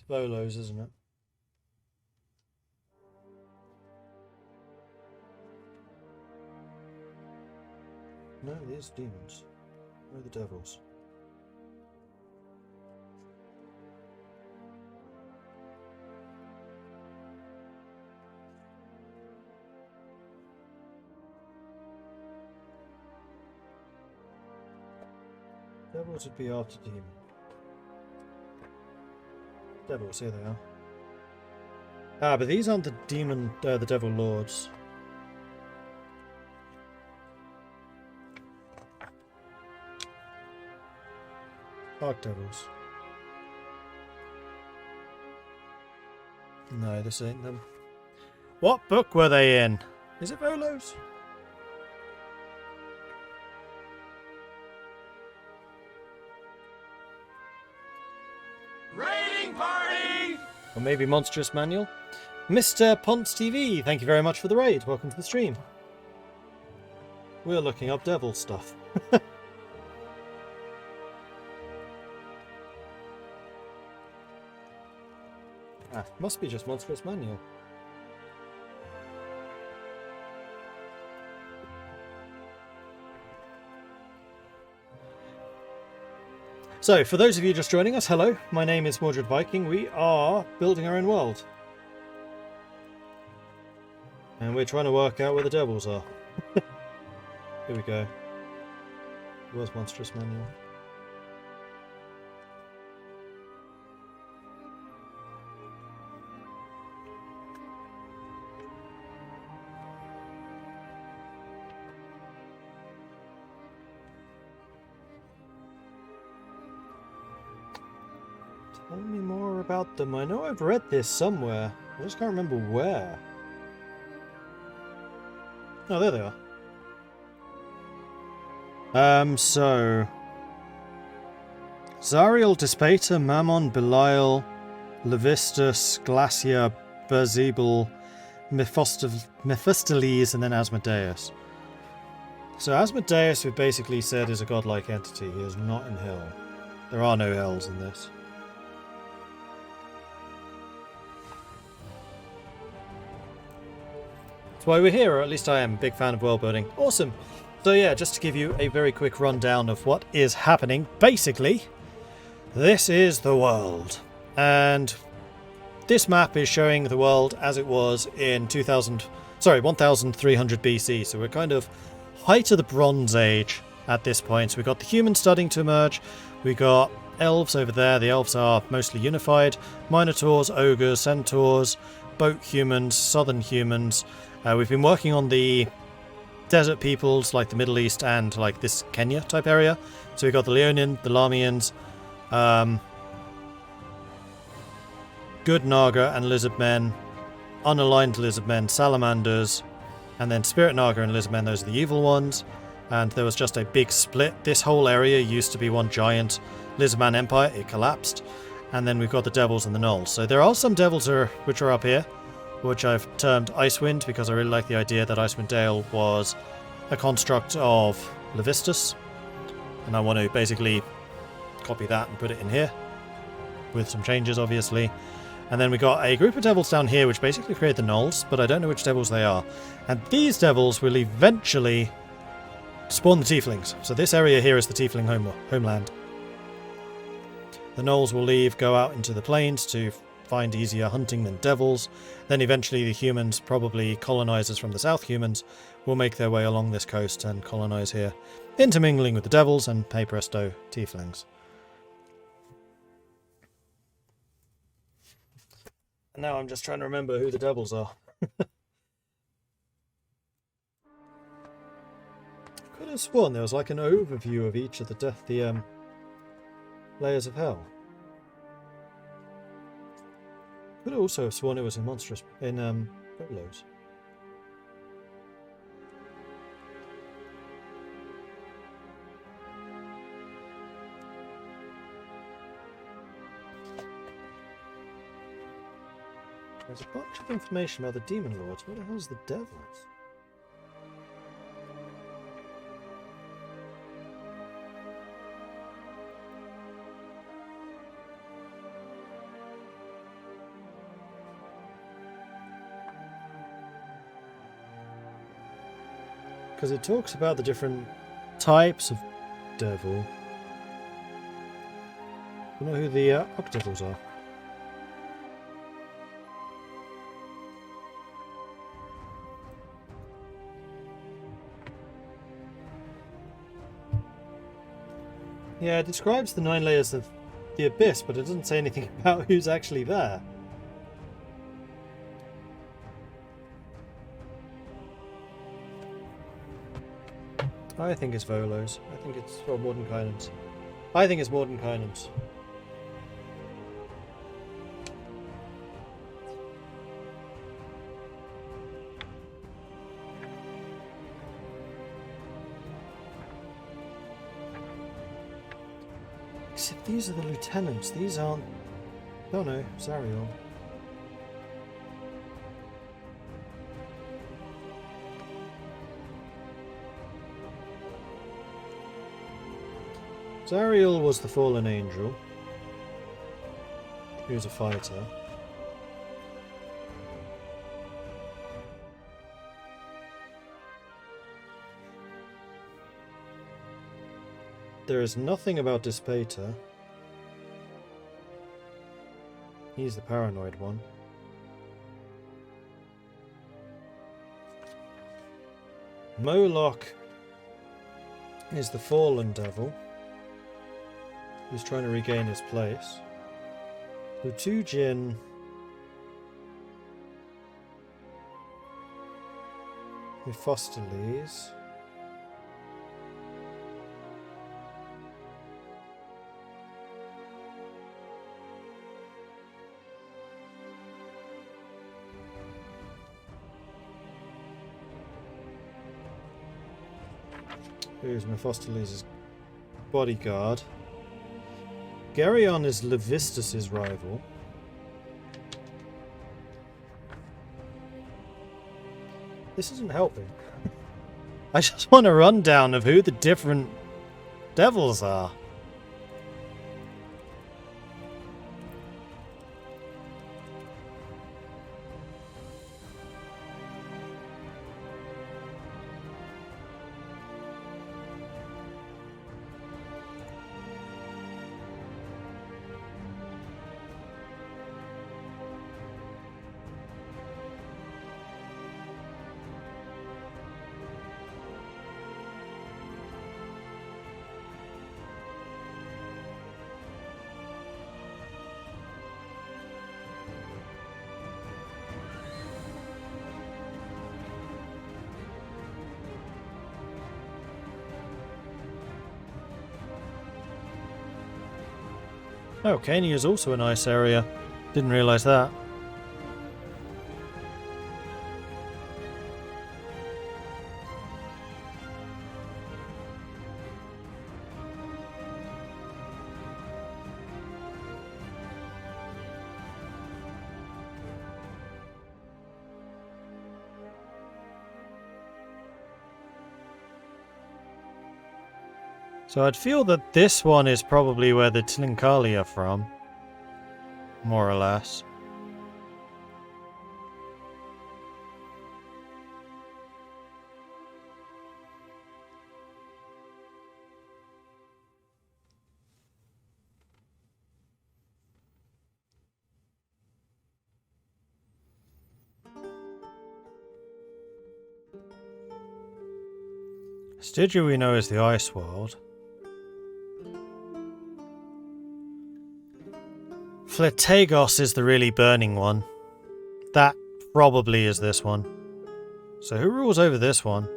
Volo's, isn't it? No, these demons. Where are the devils? Devils would be after demon. Devils, here they are. Ah, but these aren't the demon, the devil lords. Archdevils. No, this ain't them. What book were they in? Is it Volo's? Raiding party! Or maybe Monstrous Manual? Mr. Ponce TV, thank you very much for the raid. Welcome to the stream. We're looking up devil stuff. Ah, must be just Monstrous Manual. So, for those of you just joining us, hello. My name is Mordred Viking. We are building our own world. And we're trying to work out where the devils are. Here we go. Where's Monstrous Manual? Tell me more about them. I know I've read this somewhere. I just can't remember where. Oh, there they are. So... Zariel, Despater, Mammon, Belial, Levistus, Glacia, Berzebel, Mephistopheles, and then Asmodeus. So Asmodeus, we've basically said, is a godlike entity. He is not in hell. There are no hells in this. That's why we're here, or at least I am. Big fan of world building. Awesome. So yeah, just to give you a very quick rundown of what is happening. Basically, this is the world. And this map is showing the world as it was in 1300 BC. So we're kind of height of the Bronze Age at this point. So we've got the humans starting to emerge. We got elves over there. The elves are mostly unified. Minotaurs, ogres, centaurs, boat humans, southern humans. We've been working on the desert peoples like the Middle East and like this Kenya type area. So we've got the Leonin, the Lamians, good Naga and lizard men, unaligned lizard men, salamanders, and then spirit Naga and lizard men, those are the evil ones. And there was just a big split. This whole area used to be one giant lizardman empire. It collapsed. And then we've got the devils and the gnolls. So there are some devils which are up here, which I've termed Icewind because I really like the idea that Icewind Dale was a construct of Levistus. And I want to basically copy that and put it in here, with some changes obviously. And then we got a group of devils down here which basically create the gnolls, but I don't know which devils they are. And these devils will eventually spawn the Tieflings. So this area here is the Tiefling homeland. The gnolls will leave, go out into the plains to find easier hunting than devils. Then eventually the humans, probably colonizers from the south humans, will make their way along this coast and colonize here, intermingling with the devils and, hey presto, Tieflings. And now I'm just trying to remember who the devils are. Could have sworn there was like an overview of each of the layers of hell. Could have also sworn it was in Volo's. There's a bunch of information about the demon lords. What the hell's the devils? Because it talks about the different types of devil. You know who the Archdevils are? Yeah, it describes the 9 layers of the abyss, but it doesn't say anything about who's actually there. I think it's Volo's. I think it's Mordenkainen's. I think it's Mordenkainen's. Except these are the lieutenants. These aren't... Oh no, Zariel. Zariel was the fallen angel. He was a fighter. There is nothing about Dispater. He's the paranoid one. Moloch is the fallen devil, who's trying to regain his place. Lutujin Mephistopheles. Who's Mephistopheles' bodyguard? Geryon is Levistus' rival. This isn't helping. I just want a rundown of who the different devils are. Oh, Kenya is also a nice area. Didn't realise that. So I'd feel that this one is probably where the Tlinkali are from. More or less. Stygia we know is the ice world. Fletagos is the really burning one. That probably is this one. So who rules over this one?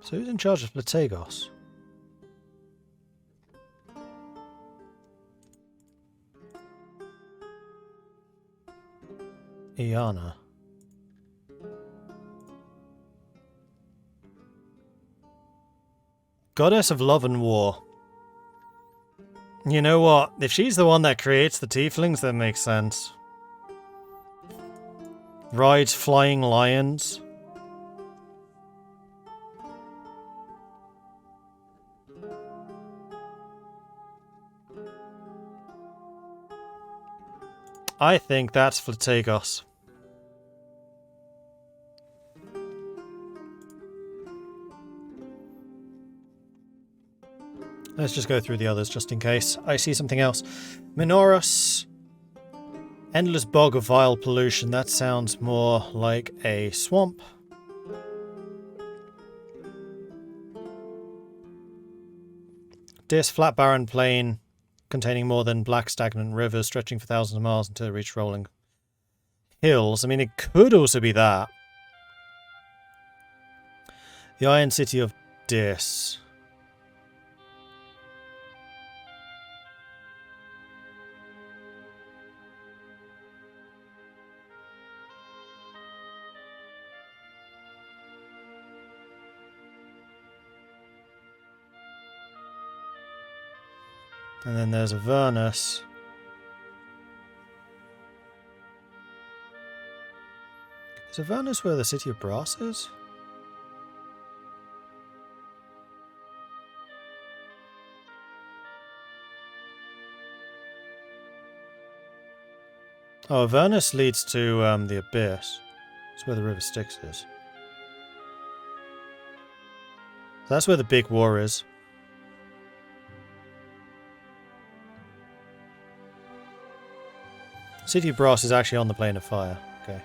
So who's in charge of Fletagos? Iana. Goddess of Love and War. You know what? If she's the one that creates the Tieflings, that makes sense. Rides flying lions. I think that's Fletagos. Let's just go through the others just in case I see something else. Minoros Endless bog of vile pollution. That sounds more like a swamp. Dis, flat barren plain containing more than black stagnant rivers stretching for thousands of miles until it reaches rolling hills. I mean, it could also be that. The Iron City of Dis. And then there's Avernus. Is Avernus where the City of Brass is? Oh, Avernus leads to the Abyss. That's where the River Styx is. That's where the big war is. City of Brass is actually on the Plane of Fire. Okay.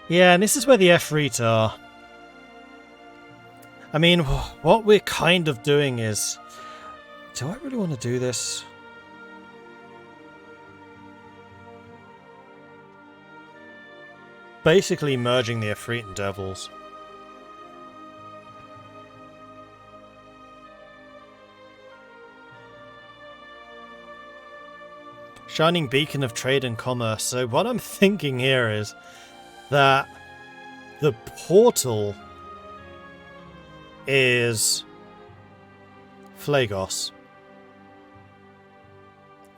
Yeah, and this is where the Efreet are. I mean, what we're kind of doing is... Do I really want to do this? Basically merging the Efreet and Devils. Shining beacon of trade and commerce. So what I'm thinking here is that the portal is Phlagos.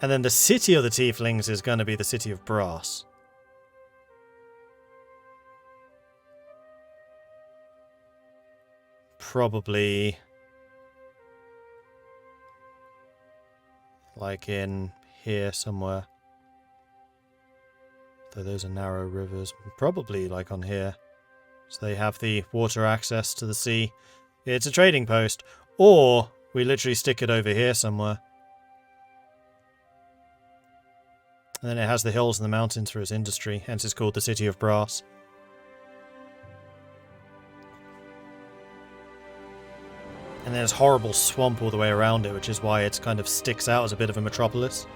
And then the city of the Tieflings is going to be the City of Brass. Probably like in here somewhere. Though those are narrow rivers. Probably like on here. So they have the water access to the sea. It's a trading post. Or we literally stick it over here somewhere. And then it has the hills and the mountains for its industry. Hence it's called the City of Brass. And there's horrible swamp all the way around it, which is why it kind of sticks out as a bit of a metropolis.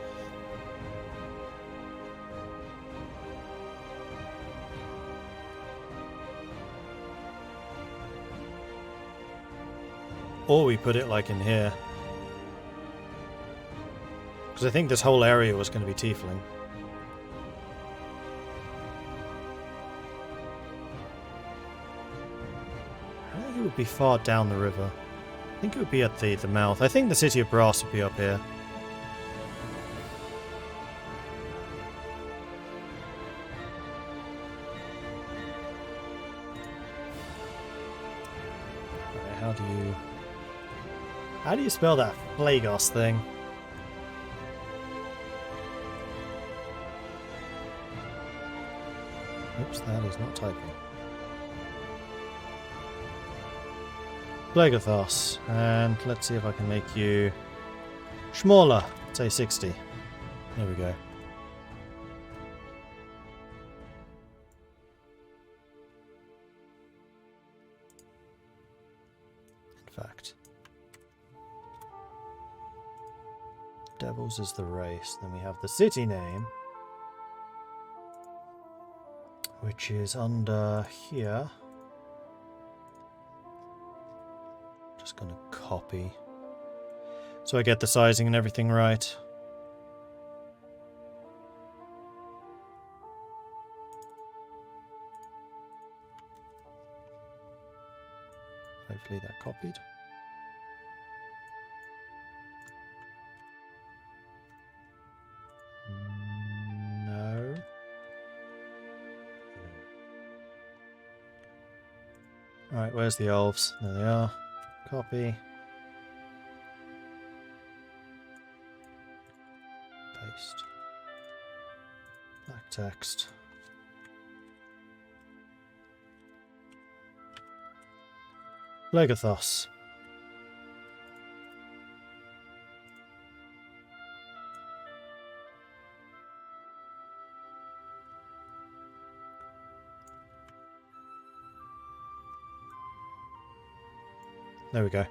Or we put it like in here. Because I think this whole area was going to be Tiefling. I don't think it would be far down the river. I think it would be at the mouth. I think the City of Brass would be up here. Okay, how do you spell that Phlagos thing? Oops, that is not typing. Phlagathos, and let's see if I can make you smaller, say 60. There we go. In fact, Devils is the race. Then we have the city name, which is under here. Just gonna copy so I get the sizing and everything right. Hopefully that copied. No. Alright, where's the elves? There they are. Copy. Paste. Black text. Legathos. There we go.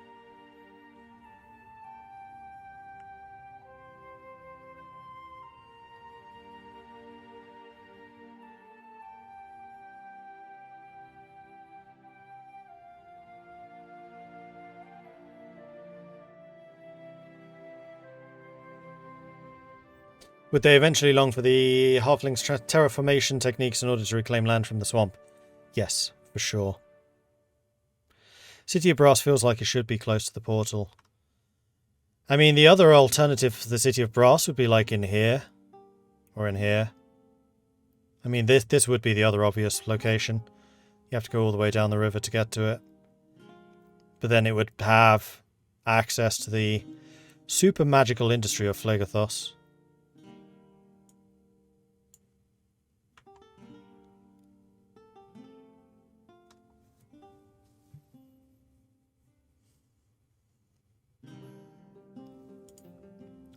Would they eventually long for the halflings' terraformation techniques in order to reclaim land from the swamp? Yes, for sure. City of Brass feels like it should be close to the portal. I mean, the other alternative for the City of Brass would be like in here. Or in here. I mean, this would be the other obvious location. You have to go all the way down the river to get to it. But then it would have access to the super magical industry of Phlegathos.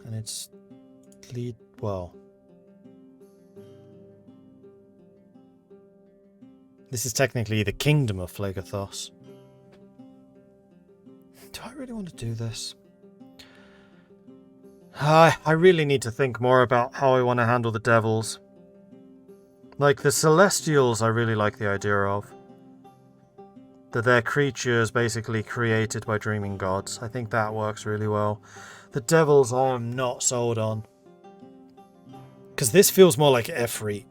And it's well. This is technically the kingdom of Phlegathos. Do I really want to do this? I really need to think more about how I want to handle the devils. Like the Celestials, I really like the idea of. That they're creatures basically created by dreaming gods. I think that works really well. The devils I'm not sold on. Because this feels more like Efreet.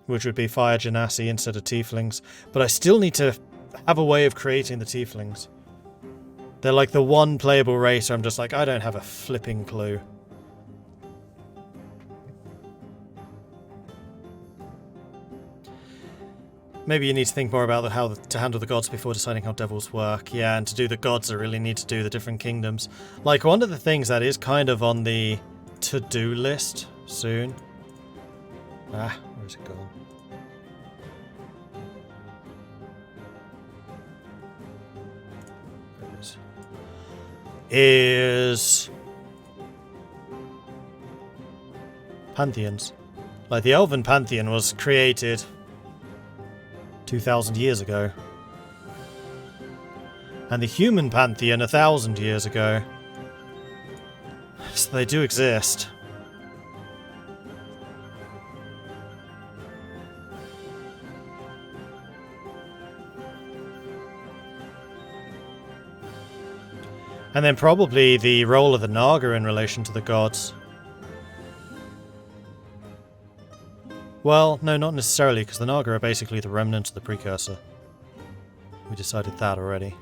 Which would be Fire Genasi instead of Tieflings. But I still need to have a way of creating the Tieflings. They're like the one playable race where I'm just like, I don't have a flipping clue. Maybe you need to think more about how to handle the gods before deciding how devils work. Yeah, and to do the gods, I really need to do the different kingdoms. Like, one of the things that is kind of on the to-do list soon. Where's it gone? There it is pantheons. Like, the Elven Pantheon was created 2,000 years ago. And the human pantheon 1,000 years ago. So they do exist. And then probably the role of the Naga in relation to the gods. Well, no, not necessarily, because the Naga are basically the remnant of the precursor. We decided that already.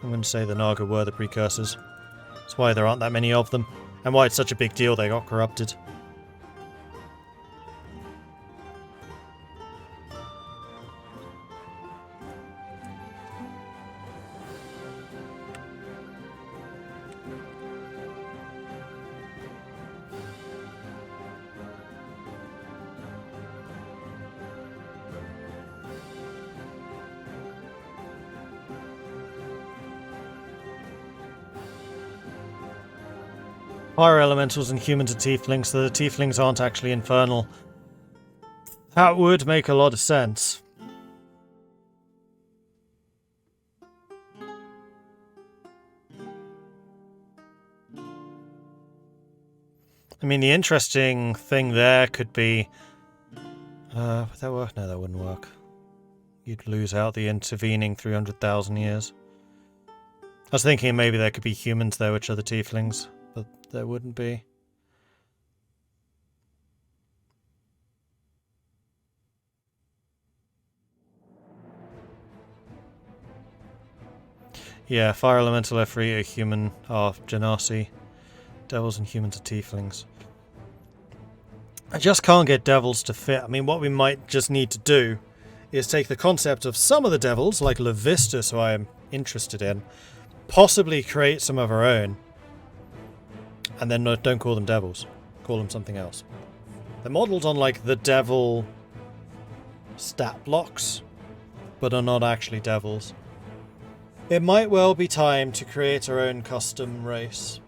I'm going to say the Naga were the precursors. That's why there aren't that many of them, and why it's such a big deal they got corrupted. Fire elementals and humans are tieflings, so the tieflings aren't actually infernal. That would make a lot of sense. I mean, the interesting thing there could be... would that work? No, that wouldn't work. You'd lose out the intervening 300,000 years. I was thinking maybe there could be humans there which are the tieflings. But there wouldn't be. Yeah, fire elemental Efreet are human are Genasi. Devils and humans are tieflings. I just can't get devils to fit. I mean, what we might just need to do is take the concept of some of the devils, like Levistus, who I am interested in, possibly create some of our own, and then don't call them devils. Call them something else. They're modelled on, like, the devil stat blocks, but are not actually devils. It might well be time to create our own custom race.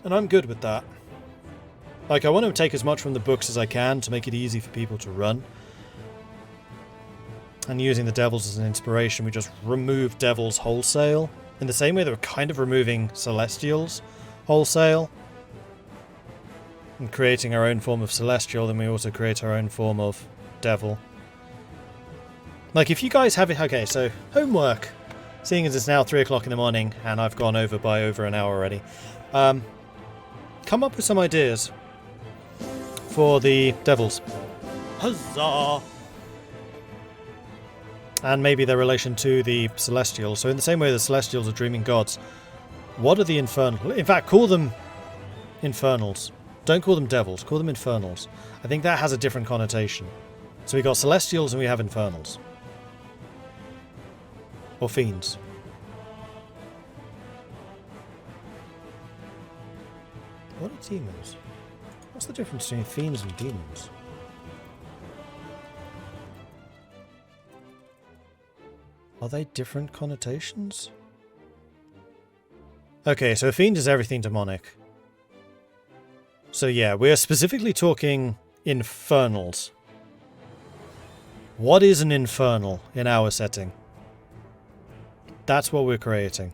And I'm good with that. Like, I want to take as much from the books as I can to make it easy for people to run. And using the devils as an inspiration, we just remove devils wholesale. In the same way that we're kind of removing celestials wholesale. And creating our own form of celestial, then we also create our own form of devil. Like, if you guys have it... Okay, so, homework. Seeing as it's now 3 o'clock in the morning, and I've gone over by over an hour already. Come up with some ideas for the devils. Huzzah! And maybe their relation to the celestials. So in the same way the celestials are dreaming gods, what are the infernal... In fact, call them infernals. Don't call them devils, call them infernals. I think that has a different connotation. So we got celestials and we have infernals. Or fiends. What are demons? What's the difference between fiends and demons? Are they different connotations? Okay, so a fiend is everything demonic. So yeah, we are specifically talking infernals. What is an infernal in our setting? That's what we're creating.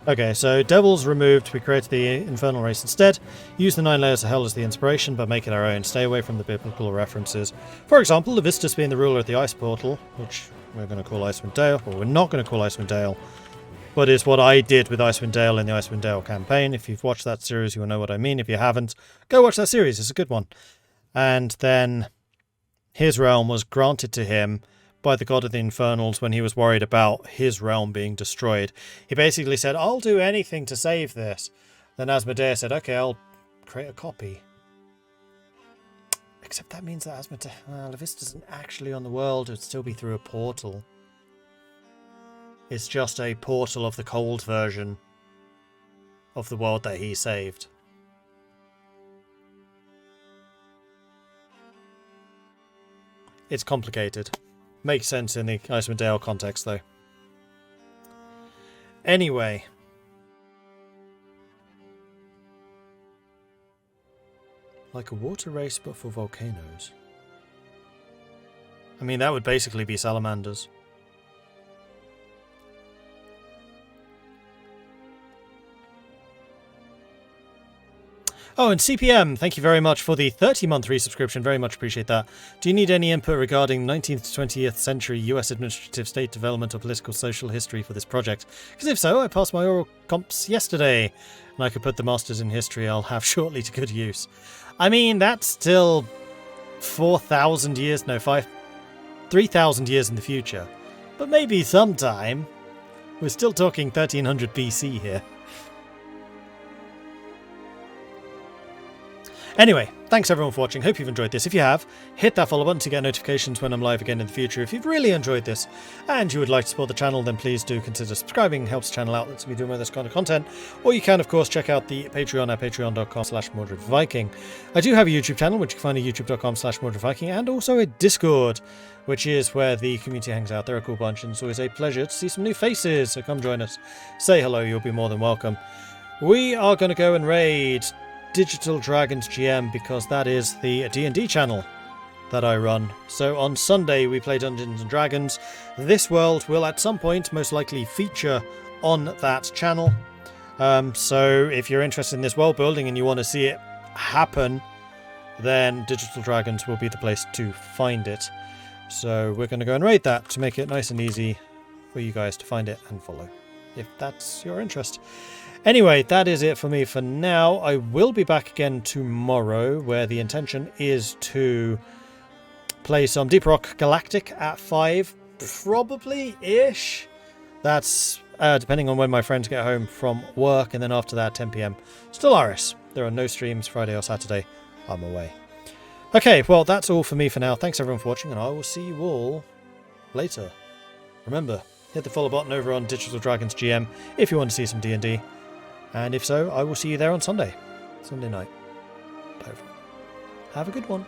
Okay, so devils removed, we created the infernal race instead. Use the 9 layers of hell as the inspiration, but make it our own. Stay away from the biblical references. For example, Levistus being the ruler of the ice portal, which we're going to call Icewind Dale. Well, we're not going to call Icewind Dale, but is what I did with Icewind Dale in the Icewind Dale campaign. If you've watched that series, you will know what I mean. If you haven't, go watch that series. It's a good one. And then his realm was granted to him by the god of the infernals when he was worried about his realm being destroyed. He basically said, I'll do anything to save this. Then Asmodeus said, okay, I'll create a copy. Except that means that Levistus isn't actually on the world. It would still be through a portal. It's just a portal of the cold version of the world that he saved. It's complicated. Makes sense in the Icewind Dale context, though. Anyway. Like a water race, but for volcanoes. I mean, that would basically be salamanders. Oh, and CPM, thank you very much for the 30-month resubscription. Very much appreciate that. Do you need any input regarding 19th to 20th century US administrative state development or political social history for this project? Because if so, I passed my oral comps yesterday, and I could put the masters in history I'll have shortly to good use. I mean, that's still 4,000 years, no, 3,000 years in the future. But maybe sometime. We're still talking 1300 BC here. Anyway, thanks everyone for watching. Hope you've enjoyed this. If you have, hit that follow button to get notifications when I'm live again in the future. If you've really enjoyed this and you would like to support the channel, then please do consider subscribing. It helps the channel out, lets me do more of this kind of content. Or you can, of course, check out the Patreon at patreon.com/MordredViking. I do have a YouTube channel, which you can find at youtube.com/MordredViking, and also a Discord, which is where the community hangs out. They're a cool bunch, and it's always a pleasure to see some new faces. So come join us. Say hello, you'll be more than welcome. We are going to go and raid Digital Dragons GM because that is the D&D channel that I run. So on Sunday we play Dungeons and Dragons. This world will at some point most likely feature on that channel. So if you're interested in this world building and you want to see it happen, then Digital Dragons will be the place to find it. So we're going to go and raid that to make it nice and easy for you guys to find it and follow, if that's your interest. Anyway, that is it for me for now. I will be back again tomorrow, where the intention is to play some Deep Rock Galactic at 5, probably-ish. That's depending on when my friends get home from work, and then after that, 10 PM. Stellaris. There are no streams Friday or Saturday. I'm away. Okay, well, that's all for me for now. Thanks everyone for watching, and I will see you all later. Remember, hit the follow button over on Digital Dragons GM if you want to see some D&D. And if so, I will see you there on Sunday night. Bye everyone. Have a good one.